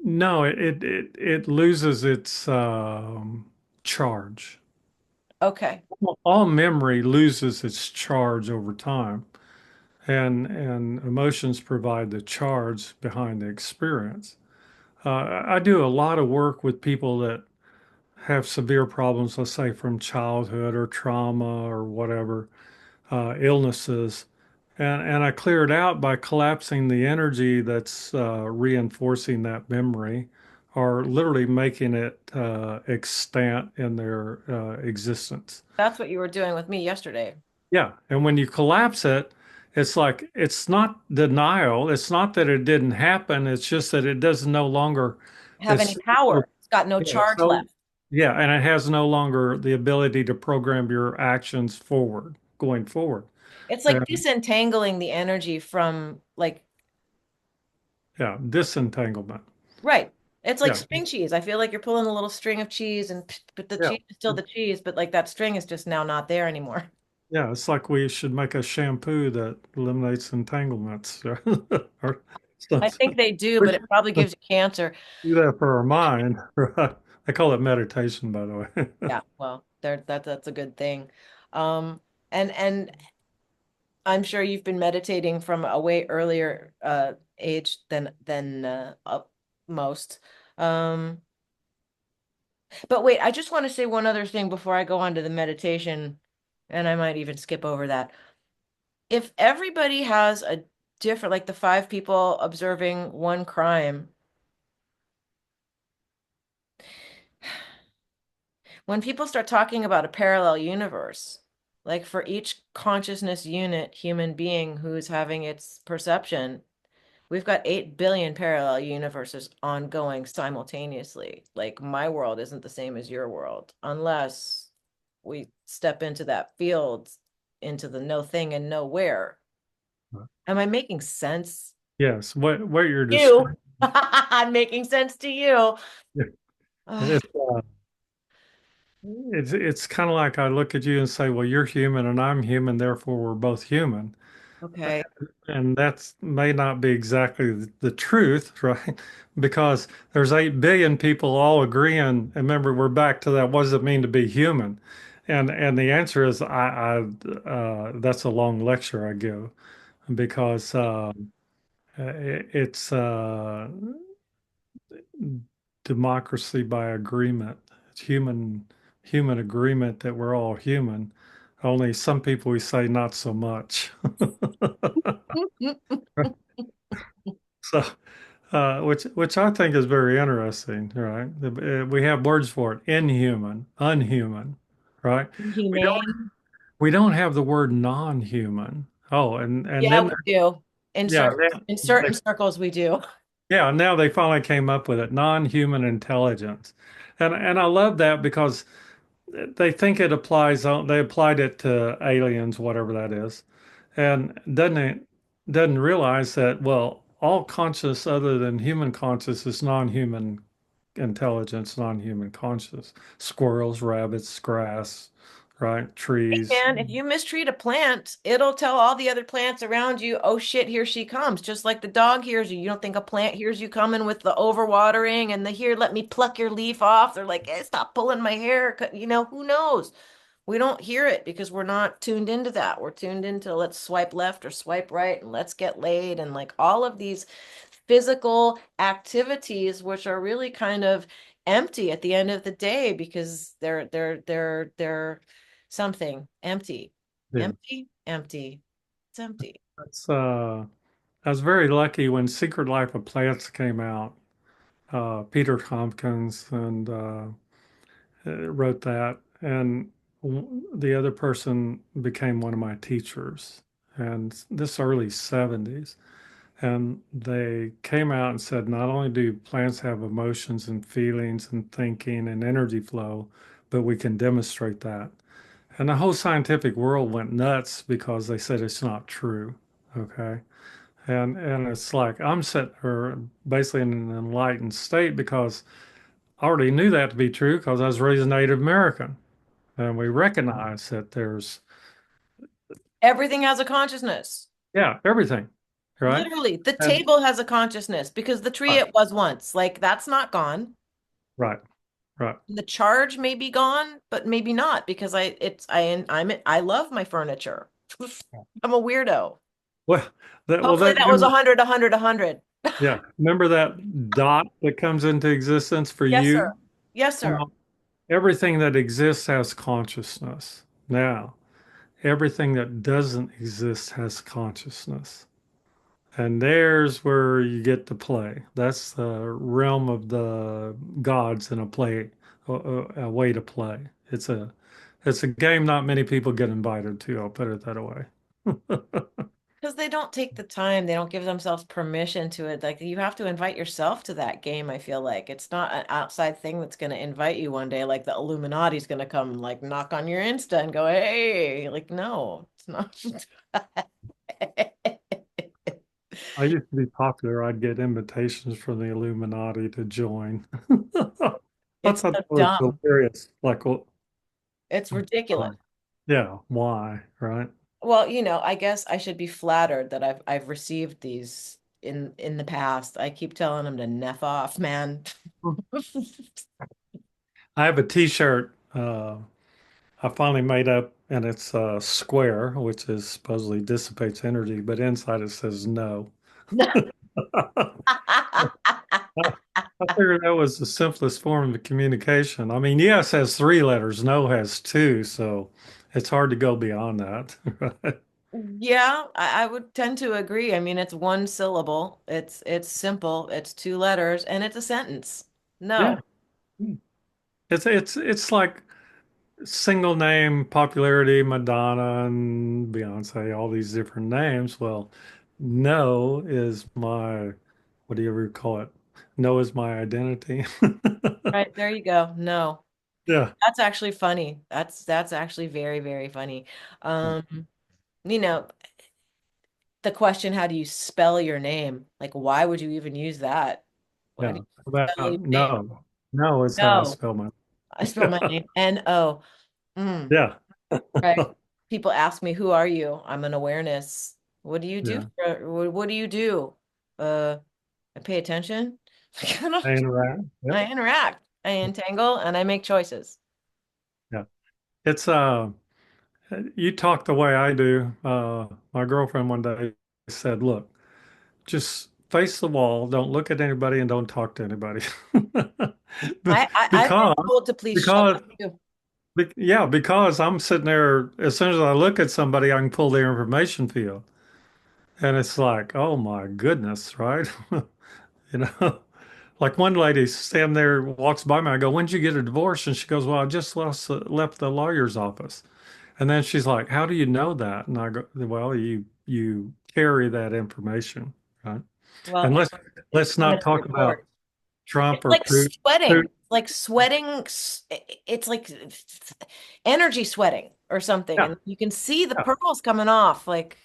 no, it loses its charge. Okay. All memory loses its charge over time, and emotions provide the charge behind the experience. I do a lot of work with people that have severe problems, let's say from childhood or trauma or whatever, illnesses. And I clear it out by collapsing the energy that's reinforcing that memory or literally making it extant in their existence. That's what you were doing with me yesterday. Yeah. And when you collapse it, it's like it's not denial. It's not that it didn't happen. It's just that it does no longer, Have any it's, power. It's got no yeah, charge so left. yeah, and it has no longer the ability to program your actions forward, going forward. It's like And disentangling the energy from like, yeah, disentanglement. right. It's like Yeah, string cheese. I feel like you're pulling a little string of cheese and but the yeah, cheese is still the cheese, but like that string is just now not there anymore. yeah. It's like we should make a shampoo that eliminates entanglements or I think something. they do, We but it should probably gives you cancer. do that for our mind. Right? I call it meditation, by the way. Yeah, well, that's a good thing. Um, and I'm sure you've been meditating from a way earlier age than most. Um, but wait, I just want to say one other thing before I go on to the meditation, and I might even skip over that. If everybody has a different, like the five people observing one crime, when people start talking about a parallel universe, like for each consciousness unit, human being who's having its perception, we've got 8 billion parallel universes ongoing simultaneously. Like my world isn't the same as your world unless we step into that field, into the no thing and nowhere. Am I making sense? Yes, what you're You. describing. I'm making sense to you. Ugh. It's it's kind of like I look at you and say, well, you're human and I'm human, therefore we're both human. Okay. And that's may not be exactly the truth, right? Because there's 8 billion people all agreeing. And remember, we're back to that. What does it mean to be human? And the answer is that's a long lecture I give because it's democracy by agreement. It's human agreement that we're all human. Only some people we say not so much. So, which I think is very interesting, right? We have words for it: inhuman, unhuman, right? We don't Humane. we don't have the word non-human. Oh, and Yeah, then we do. yeah, In they, certain circles, we do. yeah. Now they finally came up with it: non-human intelligence, and I love that because they think it applies on. They applied it to aliens, whatever that is, and doesn't realize that well, all conscious other than human conscious is non-human intelligence, non-human conscious. Squirrels, rabbits, grass, right? Trees. And if you mistreat a plant, it'll tell all the other plants around you, oh shit, here she comes. Just like the dog hears you. You don't think a plant hears you coming with the overwatering and the here, let me pluck your leaf off. They're like, hey, stop pulling my hair. You know, who knows? We don't hear it because we're not tuned into that. We're tuned into let's swipe left or swipe right and let's get laid and like all of these physical activities, which are really kind of empty at the end of the day because they're something empty, Yeah. empty. It's empty. That's I was very lucky when Secret Life of Plants came out. Peter Tompkins and wrote that, and the other person became one of my teachers, and this early 70s. And they came out and said, not only do plants have emotions and feelings and thinking and energy flow, but we can demonstrate that. And the whole scientific world went nuts because they said it's not true. Okay. And it's like I'm sitting here basically in an enlightened state because I already knew that to be true because I was raised Native American. And we recognize that there's, Everything has a consciousness. yeah, everything, right? Literally, the And table has a consciousness because the tree right, it was once, like that's not gone. right, right. The charge may be gone, but maybe not because I love my furniture. I'm a weirdo. Well, Hopefully that was remember, 100, 100, 100. yeah, remember that dot that comes into existence for Yes, you? sir. Yes, sir. Well, everything that exists has consciousness. Now, everything that doesn't exist has consciousness. And there's where you get to play. That's the realm of the gods in a way to play. It's a game not many people get invited to. I'll put it that way. Because they don't take the time, they don't give themselves permission to it. Like you have to invite yourself to that game, I feel like. It's not an outside thing that's going to invite you one day, like the Illuminati's going to come like knock on your Insta and go, hey, like, no, it's not. I used to be popular. I'd get invitations from the Illuminati to join. I It's thought so that was dumb. hilarious. Like, well, It's ridiculous. yeah, why, right? Well, I guess I should be flattered that I've received these in the past. I keep telling them to neff off, man. I have a T-shirt I finally made up, and it's square, which is supposedly dissipates energy, but inside it says no. I figured that was the simplest form of communication. I mean, yes has 3 letters, no has two, so it's hard to go beyond that. Right? Yeah, I would tend to agree. I mean, it's one syllable. It's simple. It's 2 letters, and it's a sentence. Yeah. No. It's like single name popularity, Madonna and Beyonce, all these different names. Well, no is my, what do you ever call it? No is my identity. Right, there you go. No. Yeah. That's actually funny. That's actually very, very funny. You know, the question, how do you spell your name? Like, why would you even use that? Why do Yeah. you spell About your name? no. No is how I No. spell my. I spell my name N-O. Mm, Yeah. right. People ask me, who are you? I'm an awareness. What do you do Yeah. what do you do? I pay attention. I I don't- interact. Yep. I interact, I entangle, and I make choices. Yeah. It's you talk the way I do. My girlfriend one day said, "Look, just face the wall, don't look at anybody, and don't talk to anybody." I've been Because told to please shut because up too. yeah, because I'm sitting there, as soon as I look at somebody, I can pull their information field. And it's like, oh my goodness, right? You know, like one lady standing there walks by me. I go, "When did you get a divorce?" And she goes, "Well, I just left the lawyer's office." And then she's like, "How do you know that?" And I go, "Well, you carry that information, right?" Well, And let's I'm not gonna talk report. about Trump It's or like Putin. sweating. It's like sweating. It's like energy sweating or something. Yeah, And you can see the yeah, pearls coming off. Like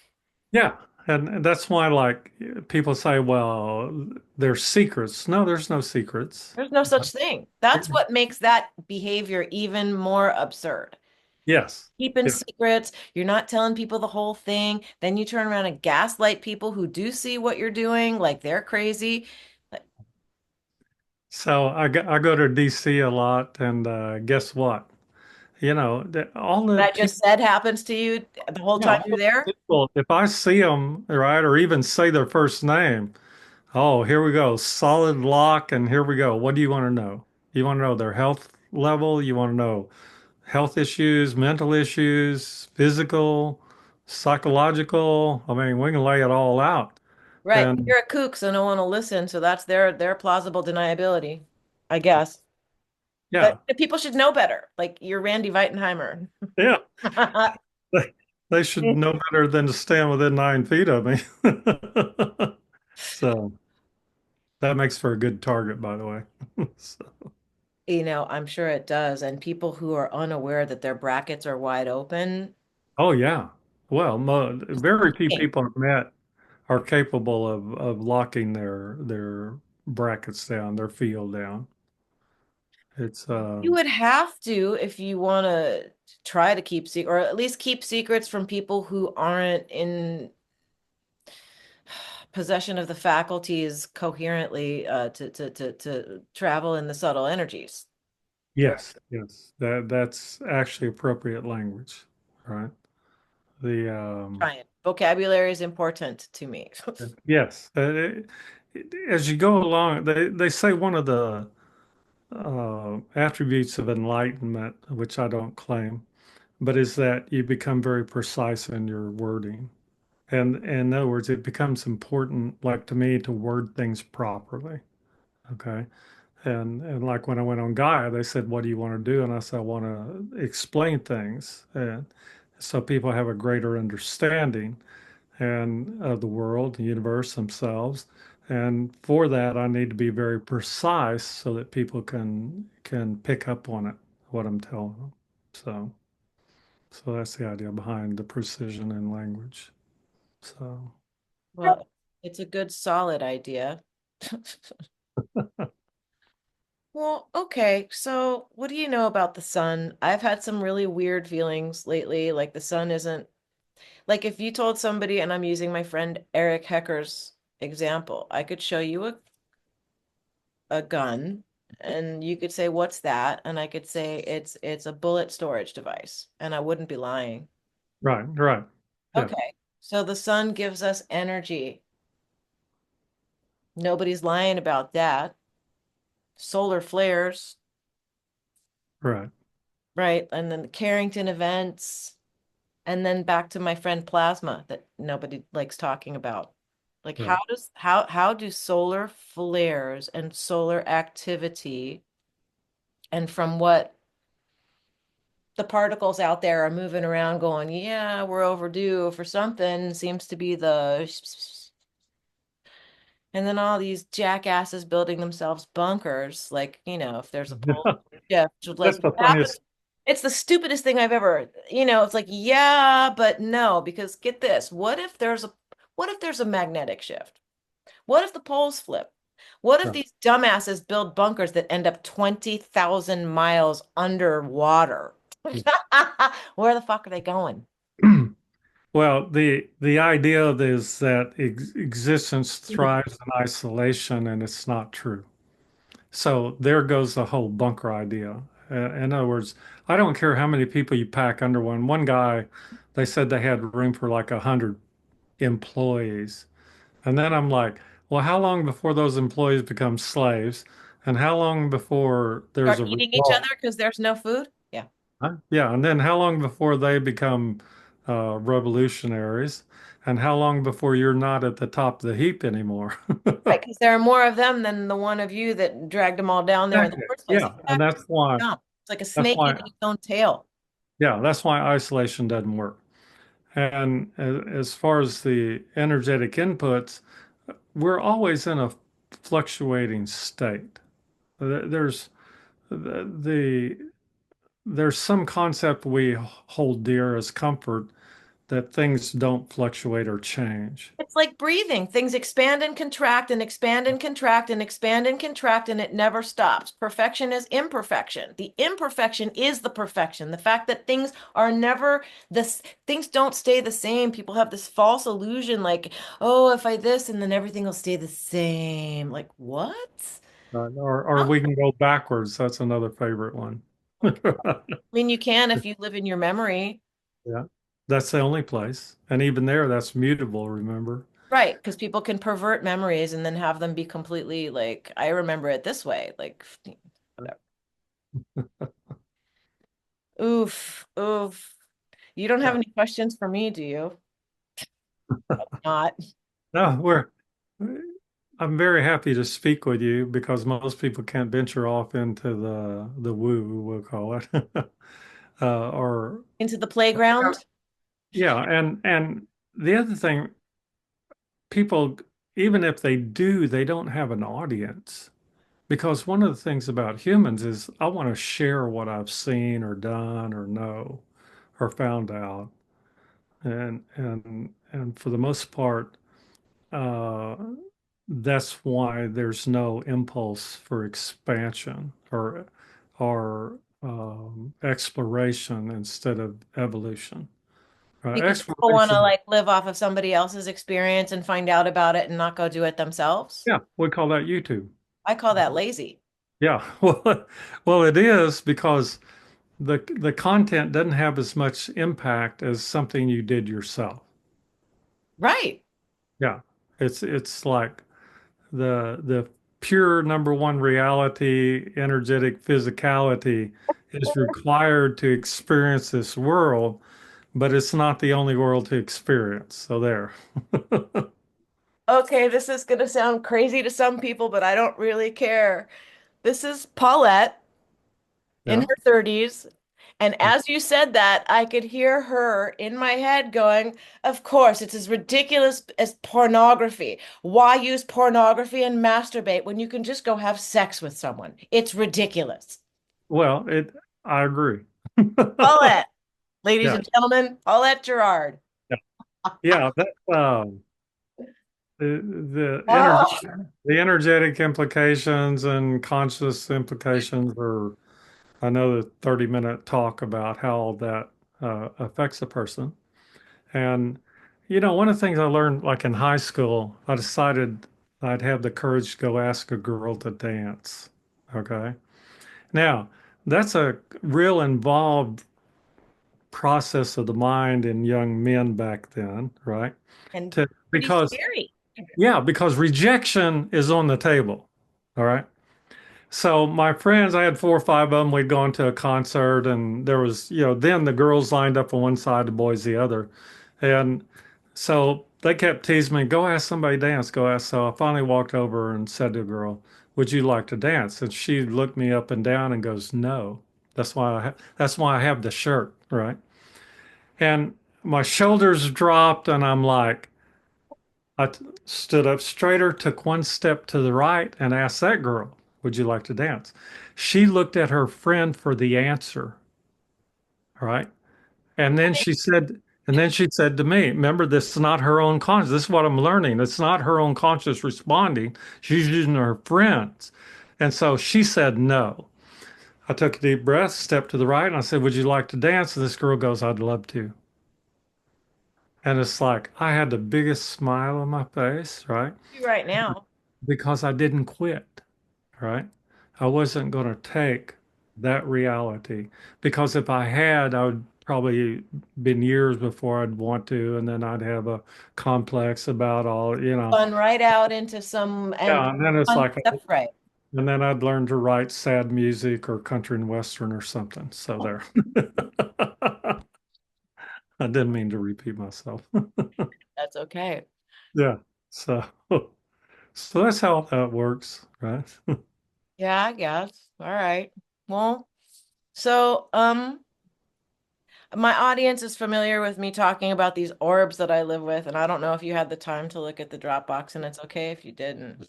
yeah. And that's why, like, people say, "Well, there's secrets." No, there's no secrets. there's no such thing. That's what makes that behavior even more absurd. Yes. Keeping Yeah. secrets, you're not telling people the whole thing. Then you turn around and gaslight people who do see what you're doing, like they're crazy. Like, So I go to DC a lot, and guess what? All the what I people, just said happens to you the whole yeah, time all you're the there. people, if I see them, right, or even say their first name, oh, here we go, solid lock, and here we go. What do you want to know? You want to know their health level? You want to know health issues, mental issues, physical, psychological? I mean, we can lay it all out. Right. And You're a kook, so no one will listen. So that's their plausible deniability, I guess. yeah, But people should know better. Like you're Randy Weitenheimer. yeah, they, they should know better than to stand within 9 feet of me. So that makes for a good target, by the way. So, I'm sure it does. And people who are unaware that their brackets are wide open. oh yeah. Well, very few people I've met are capable of locking their brackets down, their field down. It's You would have to if you want to try to keep secret, or at least keep secrets from people who aren't in possession of the faculties coherently to travel in the subtle energies. Right. yes, yes. That's actually appropriate language, right? The Trying. Vocabulary is important to me. yes. As you go along, they say one of the attributes of enlightenment, which I don't claim, but is that you become very precise in your wording. And in other words, it becomes important, like to me, to word things properly. Okay. And like when I went on Gaia, they said, "What do you want to do?" And I said, "I want to explain things, and so people have a greater understanding and of the world, the universe themselves. And for that, I need to be very precise so that people can pick up on it, what I'm telling them." So so that's the idea behind the precision in language. So Well, it's a good solid idea. Well, okay. So, what do you know about the sun? I've had some really weird feelings lately. Like the sun isn't like if you told somebody, and I'm using my friend Eric Hecker's example, I could show you a gun and you could say, "What's that?" And I could say it's a bullet storage device, and I wouldn't be lying. right, right. Yeah, Okay. So the sun gives us energy. Nobody's lying about that. Solar flares, right. right? And then the Carrington events. And then back to my friend plasma that nobody likes talking about. Like Right. how do solar flares and solar activity and from what the particles out there are moving around going, yeah, we're overdue for something seems to be the and then all these jackasses building themselves bunkers, like, if there's a pole shift, like That's the what happens? funniest. It's the stupidest thing I've ever, it's like, yeah, but no, because get this, what if there's a magnetic shift? What if the poles flip? What if Yeah. these dumbasses build bunkers that end up 20,000 miles underwater? Where the fuck are they going? Well, the idea is that existence thrives in isolation, and it's not true. So there goes the whole bunker idea. In other words, I don't care how many people you pack under one. One guy, they said they had room for like 100 employees. And then I'm like, well, how long before those employees become slaves? And how long before there's Start a eating each other revolt? because there's no food. Yeah. Huh? Yeah, and then how long before they become revolutionaries? And how long before you're not at the top of the heap anymore? Right, because there are more of them than the one of you that dragged them all down there in the Exactly. first place. Yeah, and Exactly. Dumb. It's like a that's snake why eating its own tail. yeah, that's why isolation doesn't work. And as far as the energetic inputs, we're always in a fluctuating state. There's the there's some concept we hold dear as comfort that things don't fluctuate or change. It's like breathing. Things expand and contract and expand and contract and expand and contract, and it never stops. Perfection is imperfection. The imperfection is the perfection. The fact that things are never this, things don't stay the same. People have this false illusion like, oh, if I this, and then everything will stay the same. Like, what? Or we can go backwards. That's another favorite one. I mean, you can if you live in your memory. Yeah, that's the only place. And even there, that's mutable, remember? Right, because people can pervert memories and then have them be completely like, I remember it this way, like whatever. Oof, oof. You don't have Yeah. any questions for me, do you? Not. No, I'm very happy to speak with you because most people can't venture off into the woo, we'll call it. Or Into the playground. yeah, and the other thing, people, even if they do, they don't have an audience. Because one of the things about humans is I want to share what I've seen or done or know or found out. And for the most part, uh, that's why there's no impulse for expansion or exploration instead of evolution. Because people want to Exploration, like live off of somebody else's experience and find out about it and not go do it themselves. yeah, we call that YouTube. I call that lazy. Yeah, well, it is because the content doesn't have as much impact as something you did yourself. Right. Yeah, it's like the pure number one reality, energetic physicality is required to experience this world, but it's not the only world to experience. So there. Okay, this is going to sound crazy to some people, but I don't really care. This is Paulette in Yeah. her 30s. And as you said that, I could hear her in my head going, of course, it's as ridiculous as pornography. Why use pornography and masturbate when you can just go have sex with someone? It's ridiculous. Well, I agree. Paulette, ladies Yeah. and gentlemen, Paulette Gerard. Yeah. Yeah. Oh. The energetic implications and conscious implications are another 30-minute talk about how all that affects a person. And, one of the things I learned, like in high school, I decided I'd have the courage to go ask a girl to dance. Okay. Now, that's a real involved process of the mind in young men back then, right? And pretty Because, scary. yeah, because rejection is on the table. All right. So my friends, I had 4 or 5 of them. We'd gone to a concert, and there was, then the girls lined up on one side, the boys the other, and so they kept teasing me, "Go ask somebody to dance. Go ask." So I finally walked over and said to the girl, "Would you like to dance?" And she looked me up and down and goes, "No." That's why I have the shirt, right? And my shoulders dropped, and I'm like, stood up straighter, took one step to the right, and asked that girl, "Would you like to dance?" She looked at her friend for the answer, all right? And then she said to me, remember, this is not her own conscious. This is what I'm learning. It's not her own conscious responding. She's using her friends. And so she said no. I took a deep breath, stepped to the right, and I said, "Would you like to dance?" And this girl goes, "I'd love to." And it's like I had the biggest smile on my face, right? You right now. Because I didn't quit, right? I wasn't going to take that reality because if I had, I would probably been years before I'd want to, and then I'd have a complex about all, Spun right out into some and Yeah, and then it's fun like, stuff, right? and then I'd learn to write sad music or country and western or something. So there. I didn't mean to repeat myself. That's okay. Yeah. So, so that's how that works, right? Yeah, I guess. All right. Well, so my audience is familiar with me talking about these orbs that I live with, and I don't know if you had the time to look at the Dropbox, and it's okay if you didn't.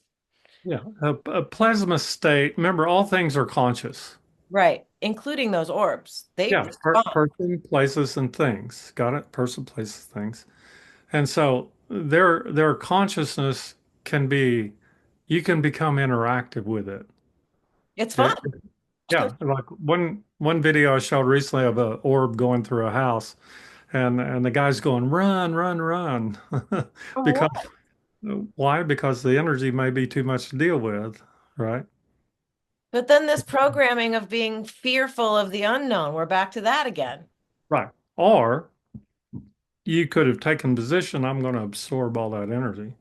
Yeah. A plasma state. Remember, all things are conscious. Right, including those orbs. They Yeah. respond. Person, places, and things. Got it? Person, places, things. And so their consciousness can be, you can become interactive with it. It's fun. It, yeah. Like one video I showed recently of a orb going through a house, and the guy's going, run, run, run. Because why? Because the energy may be too much to deal with, right? But then this programming of being fearful of the unknown, we're back to that again. Right. Or you could have taken position, I'm going to absorb all that energy.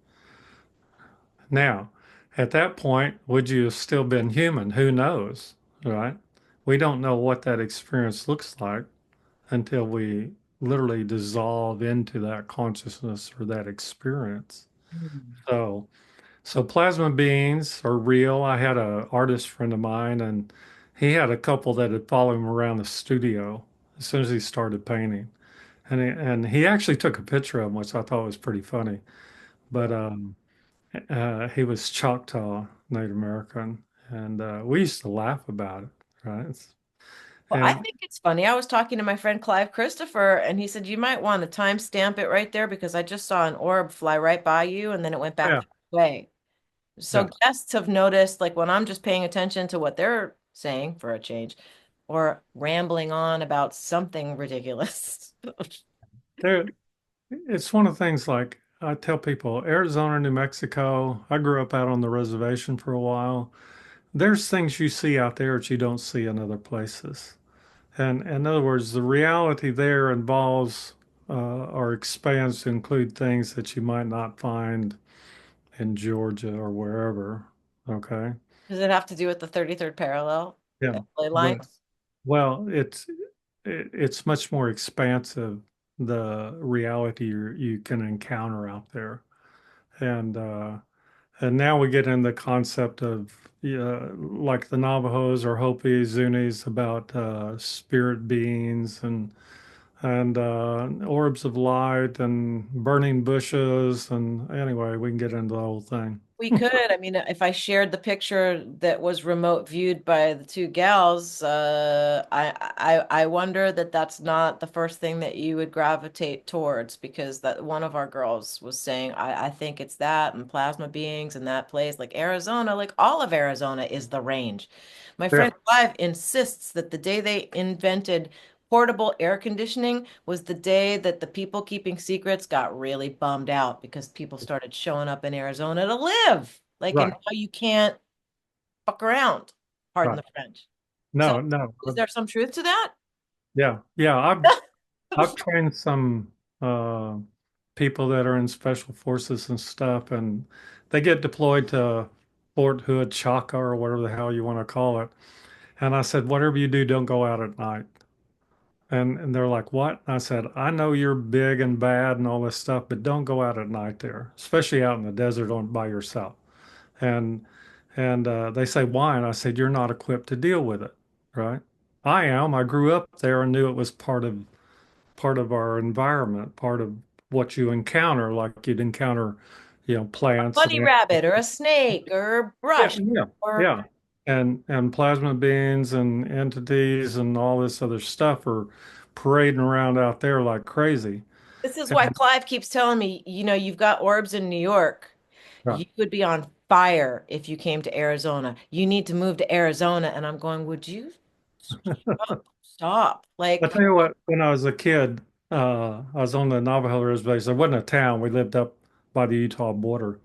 Now, at that point, would you have still been human? Who knows, right? We don't know what that experience looks like until we literally dissolve into that consciousness or that experience. Hmm. So, so plasma beings are real. I had an artist friend of mine, and he had a couple that had followed him around the studio as soon as he started painting. And he actually took a picture of him, which I thought was pretty funny. But he was Choctaw Native American, and we used to laugh about it, right? Well, I And think it's funny. I was talking to my friend Clive Christopher, and he said, you might want to timestamp it right there because I just saw an orb fly right by you and then it went back yeah, the other way. So yeah, guests have noticed, like when I'm just paying attention to what they're saying for a change or rambling on about something ridiculous. there. It's one of the things like I tell people, Arizona, New Mexico. I grew up out on the reservation for a while. There's things you see out there that you don't see in other places. And in other words, the reality there involves or expands to include things that you might not find in Georgia or wherever. Okay. Does it have to do with the 33rd parallel? Yeah. LA Well, lines? well, it's much more expansive, the reality you can encounter out there. And now we get in the concept of like the Navajos or Hopis, Zunis about spirit beings and orbs of light and burning bushes. And anyway, we can get into the whole thing. We could. I mean, if I shared the picture that was remote viewed by the two gals, I wonder that that's not the first thing that you would gravitate towards because that one of our girls was saying, I think it's that and plasma beings and that place, like Arizona, like all of Arizona is the range. My Yeah, friend Clive insists that the day they invented portable air conditioning was the day that the people keeping secrets got really bummed out because people started showing up in Arizona to live. Like, and right, now you can't fuck around. Pardon right. the French. So, No, no. is there some truth to that? Yeah, yeah. I've trained some uh, people that are in special forces and stuff, and they get deployed to Fort Hood, Chaka, or whatever the hell you want to call it. And I said, whatever you do, don't go out at night. And they're like, what? And I said, I know you're big and bad and all this stuff, but don't go out at night there, especially out in the desert on by yourself. And and they say, why? And I said, you're not equipped to deal with it, right? I am. I grew up there and knew it was part of our environment, part of what you encounter, like you'd encounter, plants Bunny and rabbit or a snake or a yeah, brush yeah, or yeah. And plasma beings and entities and all this other stuff are parading around out there like crazy. this is why And Clive keeps telling me, you've got orbs in New York. yeah. You would be on fire if you came to Arizona. You need to move to Arizona. And I'm going, would you stop? Stop. I Like, tell you what, when I was a kid, I was on the Navajo reservation. It wasn't a town. We lived up by the Utah border.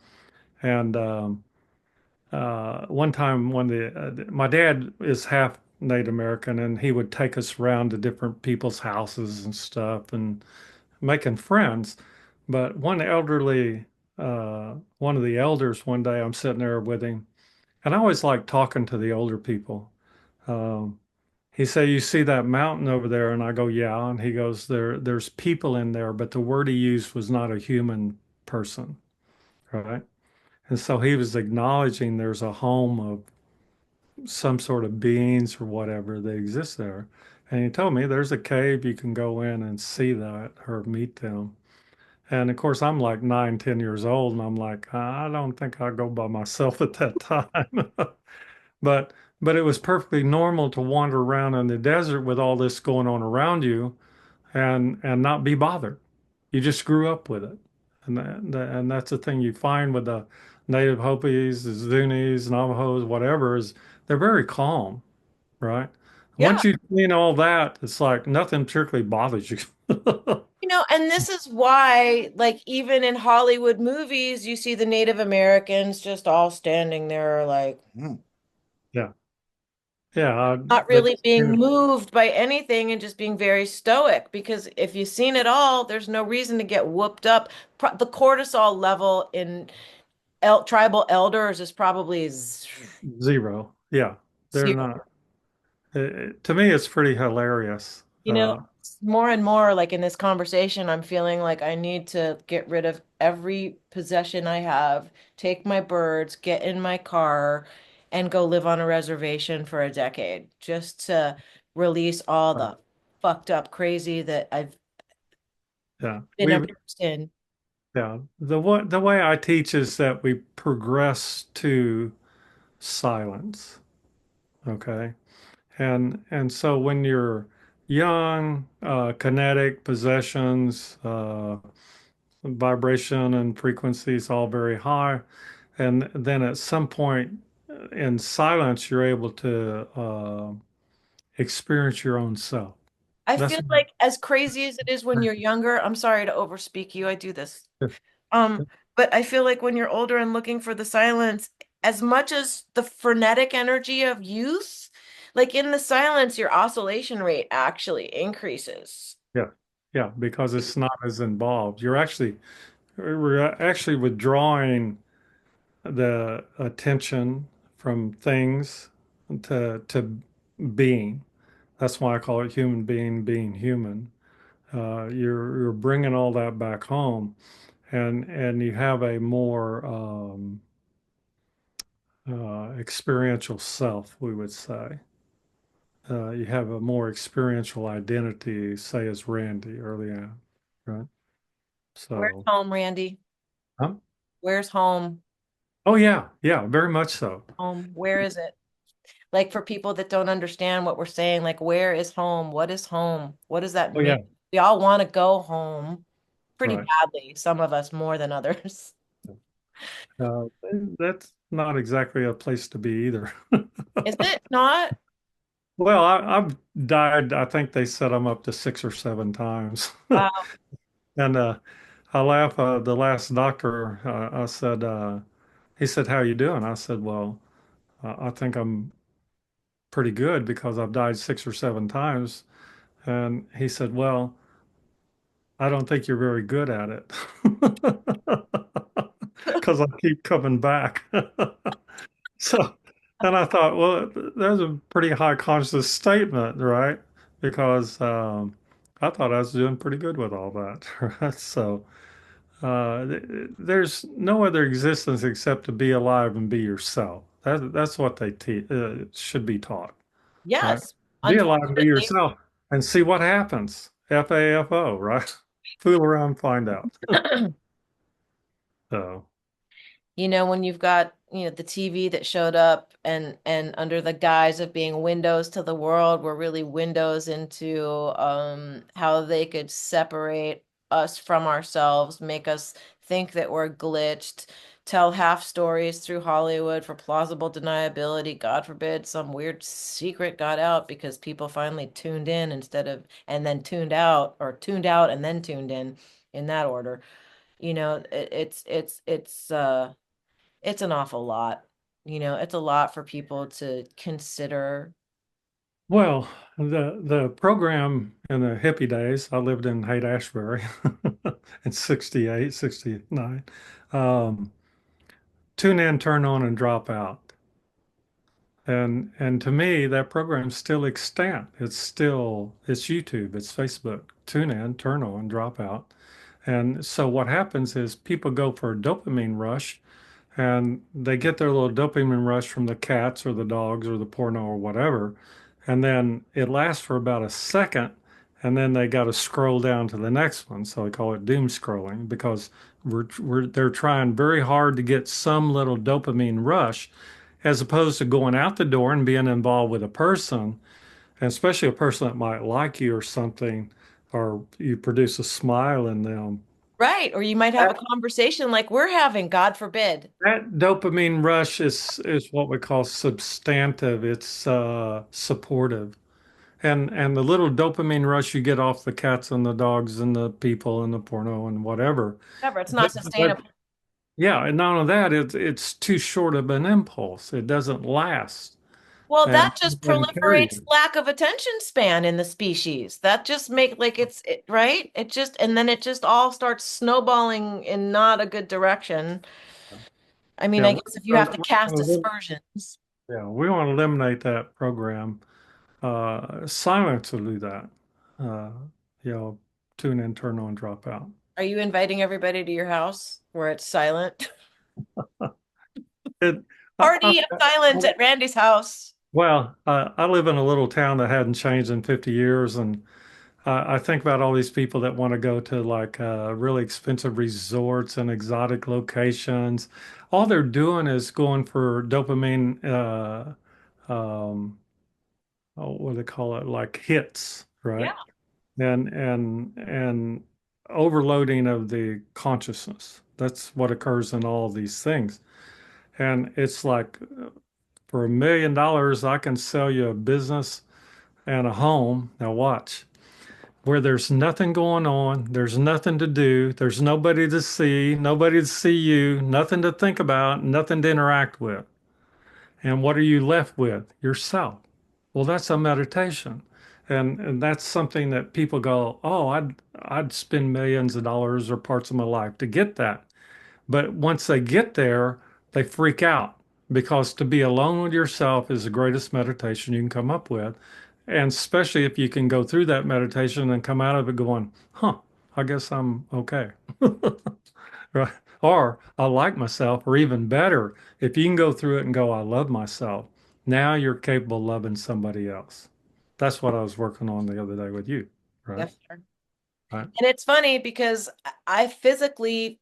And one time, my dad is half Native American, and he would take us around to different people's houses and stuff, and making friends. But one of the elders, one day, I'm sitting there with him, and I always like talking to the older people. Um, he said, "You see that mountain over there?" And I go, "Yeah." And he goes, "There's people in there," but the word he used was not a human person, right? And so he was acknowledging there's a home of some sort of beings or whatever that exist there. And he told me there's a cave you can go in and see that or meet them. And of course, I'm like 9, 10 years old, and I'm like, I don't think I'll go by myself at that time. But but it was perfectly normal to wander around in the desert with all this going on around you and not be bothered. You just grew up with it. And that's the thing you find with the native Hopis, the Zunis, Navajos, whatever, is they're very calm, right? Yeah. Once you've seen all that, it's like nothing particularly bothers you. And this is why, like, even in Hollywood movies, you see the Native Americans just all standing there, like, Yeah. Yeah. not But really being moved by anything and just being very stoic. Because if you've seen it all, there's no reason to get whooped up. The cortisol level in tribal elders is probably zero. Yeah. They're zero. not. To me, it's pretty hilarious. More and more, like in this conversation, I'm feeling like I need to get rid of every possession I have, take my birds, get in my car, and go live on a reservation for a decade just to release all Right. the fucked up crazy that I've Yeah. been immersed in. Yeah. The way I teach is that we progress to silence. Okay. And so when you're young, kinetic possessions, vibration and frequency is all very high. And then at some point in silence, you're able to experience your own self. I That's feel like as crazy as it is when you're younger, I'm sorry to overspeak you. I do this. Um, but I feel like when you're older and looking for the silence, as much as the frenetic energy of youth, like in the silence, your oscillation rate actually increases. yeah, yeah, because it's not as involved. We're actually withdrawing the attention from things to being. That's why I call it human being human. You're bringing all that back home, and you have a more experiential self, we would say. You have a more experiential identity, say as Randy early on, right? Where's So, home, Randy? huh? Where's home? Oh yeah, yeah, very much so. Home. Where is it? Like for people that don't understand what we're saying, like where is home? What is home? What does that Oh mean? yeah, We all want to go home pretty right. badly, some of us more than others. Uh, that's not exactly a place to be either. Is it not? Well, I've died. I think they said I'm up to 6 or 7 times, Wow. and I laugh. The last doctor, I said, he said, "How you doing?" I said, "Well, I think I'm pretty good because I've died 6 or 7 times." And he said, "Well, I don't think you're very good at it because I keep coming back." So, and I thought, well, that's a pretty high conscious statement, right? Because I thought I was doing pretty good with all that, right? So, there's no other existence except to be alive and be yourself. That's what they te should be taught, right? Yes, Be alive and be unfortunately. yourself and see what happens. FAFO, right? Fool around, find out. So, When you've got, the TV that showed up and under the guise of being windows to the world, were really windows into how they could separate us from ourselves, make us think that we're glitched, tell half stories through Hollywood for plausible deniability. God forbid some weird secret got out because people finally tuned in instead of and then tuned out, or tuned out and then tuned in that order. It's an awful lot. It's a lot for people to consider. Well, the program in the hippie days, I lived in Haight-Ashbury in 68, 69. Um, Tune in, turn on, and drop out. And to me, that program's still extant. It's YouTube, it's Facebook. Tune in, turn on, drop out. And so what happens is people go for a dopamine rush and they get their little dopamine rush from the cats or the dogs or the porno or whatever. And then it lasts for about a second, and then they got to scroll down to the next one. So they call it doom scrolling because they're trying very hard to get some little dopamine rush as opposed to going out the door and being involved with a person, and especially a person that might like you or something, or you produce a smile in them. Right. Or you might have a conversation like we're having, God forbid. That dopamine rush is what we call substantive. It's supportive. And the little dopamine rush you get off the cats and the dogs and the people and the porno and whatever. Whatever. It's not But sustainable. yeah, and not only that, it's too short of an impulse. It doesn't last. Well, And that just it doesn't carry proliferates you. lack of attention span in the species. That just make like right? It just and then it just all starts snowballing in not a good direction. I mean, Yeah, I guess if you have to cast we aspersions. yeah, we want to eliminate that program. Silence will do that. Uh, you know, tune in, turn on, drop out. Are you inviting everybody to your house where it's silent? It, Party of silence I- at Randy's house. well, I live in a little town that hadn't changed in 50 years, and I think about all these people that want to go to like really expensive resorts and exotic locations. All they're doing is going for dopamine, what do they call it, like hits, right? Yeah. And overloading of the consciousness. That's what occurs in all these things. And it's like for $1 million, I can sell you a business and a home. Now watch, where there's nothing going on, there's nothing to do, there's nobody to see you, nothing to think about, nothing to interact with. And what are you left with? Yourself. Well, that's a meditation. And that's something that people go, oh, I'd spend millions of dollars or parts of my life to get that. But once they get there, they freak out because to be alone with yourself is the greatest meditation you can come up with. And especially if you can go through that meditation and come out of it going, huh, I guess I'm okay. Right. Or I like myself, or even better, if you can go through it and go, I love myself, now you're capable of loving somebody else. That's what I was working on the other day with you, right? Yes, sir. Right. And it's funny because I physically,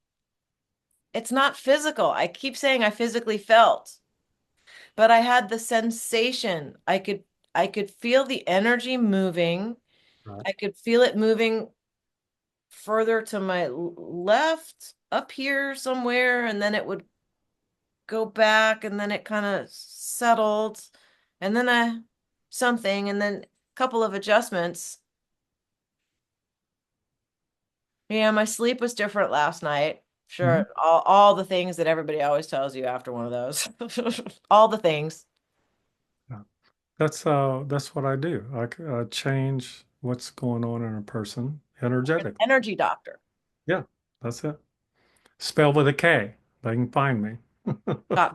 it's not physical. I keep saying I physically felt, but I had the sensation. I could feel the energy moving. Right. I could feel it moving further to my left, up here somewhere, and then it would go back, and then it kind of settled, and then something, and then a couple of adjustments. Yeah, my sleep was different last night. Mhm. Sure, all the things that everybody always tells you after one of those. All the things. Yeah. That's what I do. I change what's going on in a person energetically. Energy doctor. Yeah, that's it. Spelled with a K. They can find me.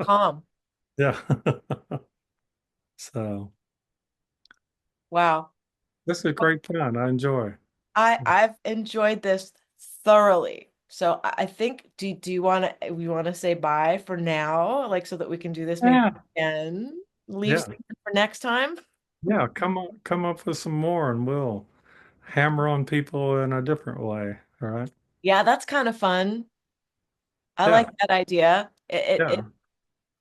.com. Yeah. So Wow. this is great fun. I enjoy. I've enjoyed this thoroughly. So I think do you want to we want to say bye for now, like so that we can do this maybe Yeah. again, leave Yeah. something for next time? Yeah. Come up with some more and we'll hammer on people in a different way. All right. Yeah, that's kind of fun. I like Yeah. that idea. Yeah.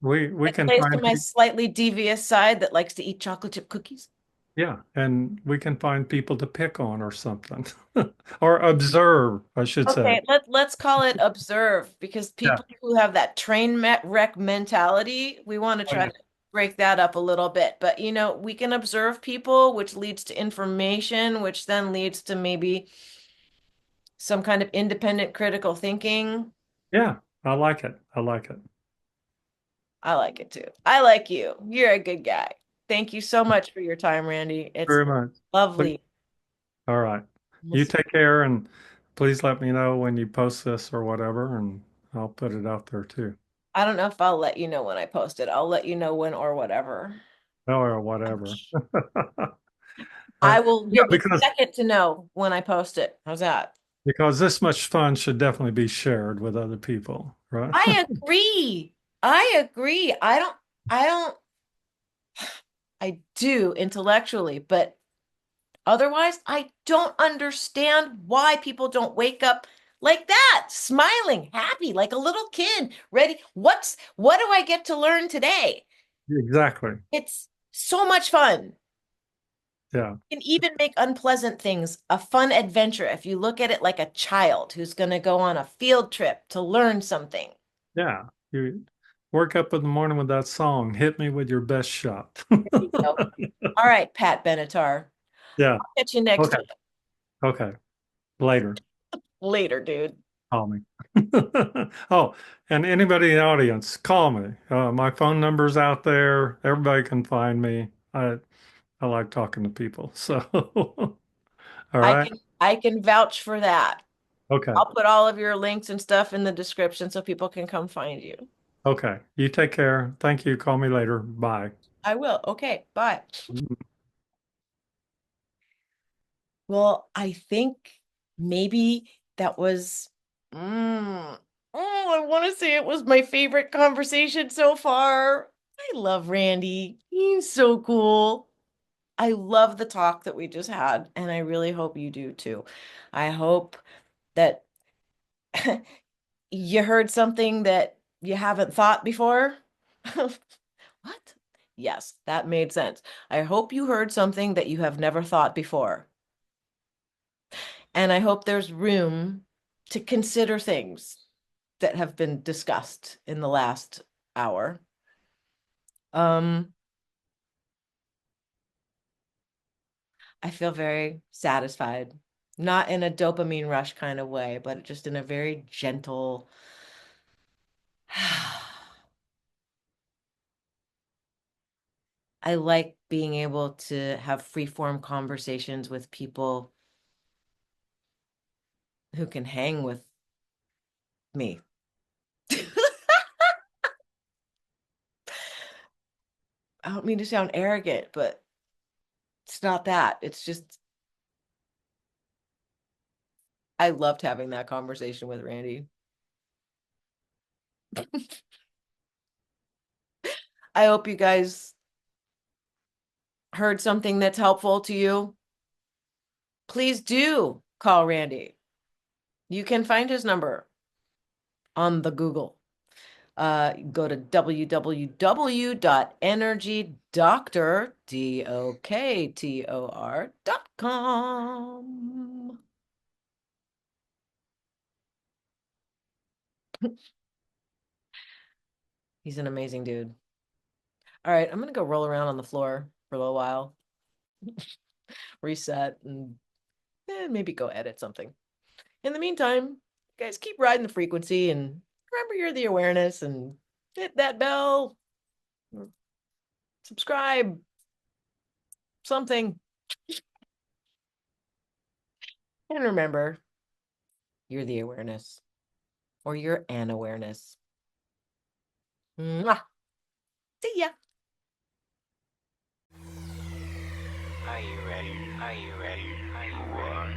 We It can plays try to and my keep, slightly devious side that likes to eat chocolate chip cookies. Yeah, and we can find people to pick on or something, or observe, I should say. Okay, let's call it observe because Yeah. people who have that wreck mentality, we want to Oh, try yeah. to break that up a little bit. But we can observe people, which leads to information, which then leads to maybe some kind of independent critical thinking. Yeah, I like it. I like it. I like it too. I like you. You're a good guy. Thank you so much for your time, Randy. It's Very much. Please. lovely. All right. You take care and please let me know when you post this or whatever, and I'll put it out there too. I don't know if I'll let you know when I post it. I'll let you know when or whatever. Or whatever. I will, Yeah, you'll be the because second to know when I post it. How's that? this much fun should definitely be shared with other people, right? I agree. I agree. I do intellectually, but otherwise, I don't understand why people don't wake up like that, smiling, happy, like a little kid, ready. What do I get to learn today? Exactly. It's so much fun. Yeah. You can even make unpleasant things a fun adventure if you look at it like a child who's going to go on a field trip to learn something. Yeah. You work up in the morning with that song, Hit Me With Your Best Shot. There you go. All right, Pat Benatar. Yeah. I'll catch you next Okay. time. Okay. Later. Later, dude. Call me. Oh, and anybody in the audience, call me. My phone number's out there. Everybody can find me. I like talking to people. So, all right. I can vouch for that. Okay. I'll put all of your links and stuff in the description so people can come find you. Okay. You take care. Thank you. Call me later. Bye. I will. Okay, bye. Well, I think maybe that was I want to say it was my favorite conversation so far. I love Randy. He's so cool. I love the talk that we just had, and I really hope you do too. I hope that you heard something that you haven't thought before. What? Yes, that made sense. I hope you heard something that you have never thought before. And I hope there's room to consider things that have been discussed in the last hour. I feel very satisfied, not in a dopamine rush kind of way, but just in a very gentle. I like being able to have free-form conversations with people who can hang with me. I don't mean to sound arrogant, but it's not that. It's just I loved having that conversation with Randy. I hope you guys heard something that's helpful to you. Please do call Randy. You can find his number on the Google. Go to www.energydoctor.com. He's an amazing dude. All right, I'm gonna go roll around on the floor for a little while, reset, and maybe go edit something. In the meantime, guys, keep riding the frequency and remember you're the awareness and hit that bell, subscribe, something. And remember, you're the awareness or you're an awareness. Mwah. See ya. Are you ready? Are you ready? Are you one?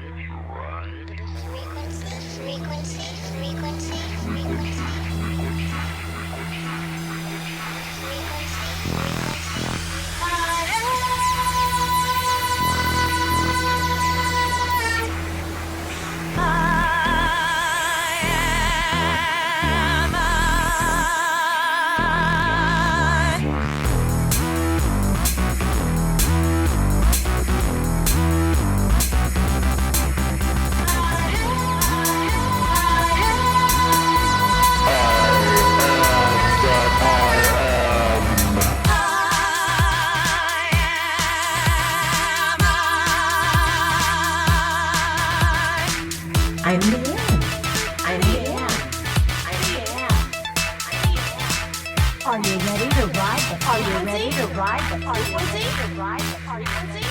I'm Leanne. I'm Leanne. I'm Leanne. Are you ready to ride the frequency? Are you ready to ride the frequency?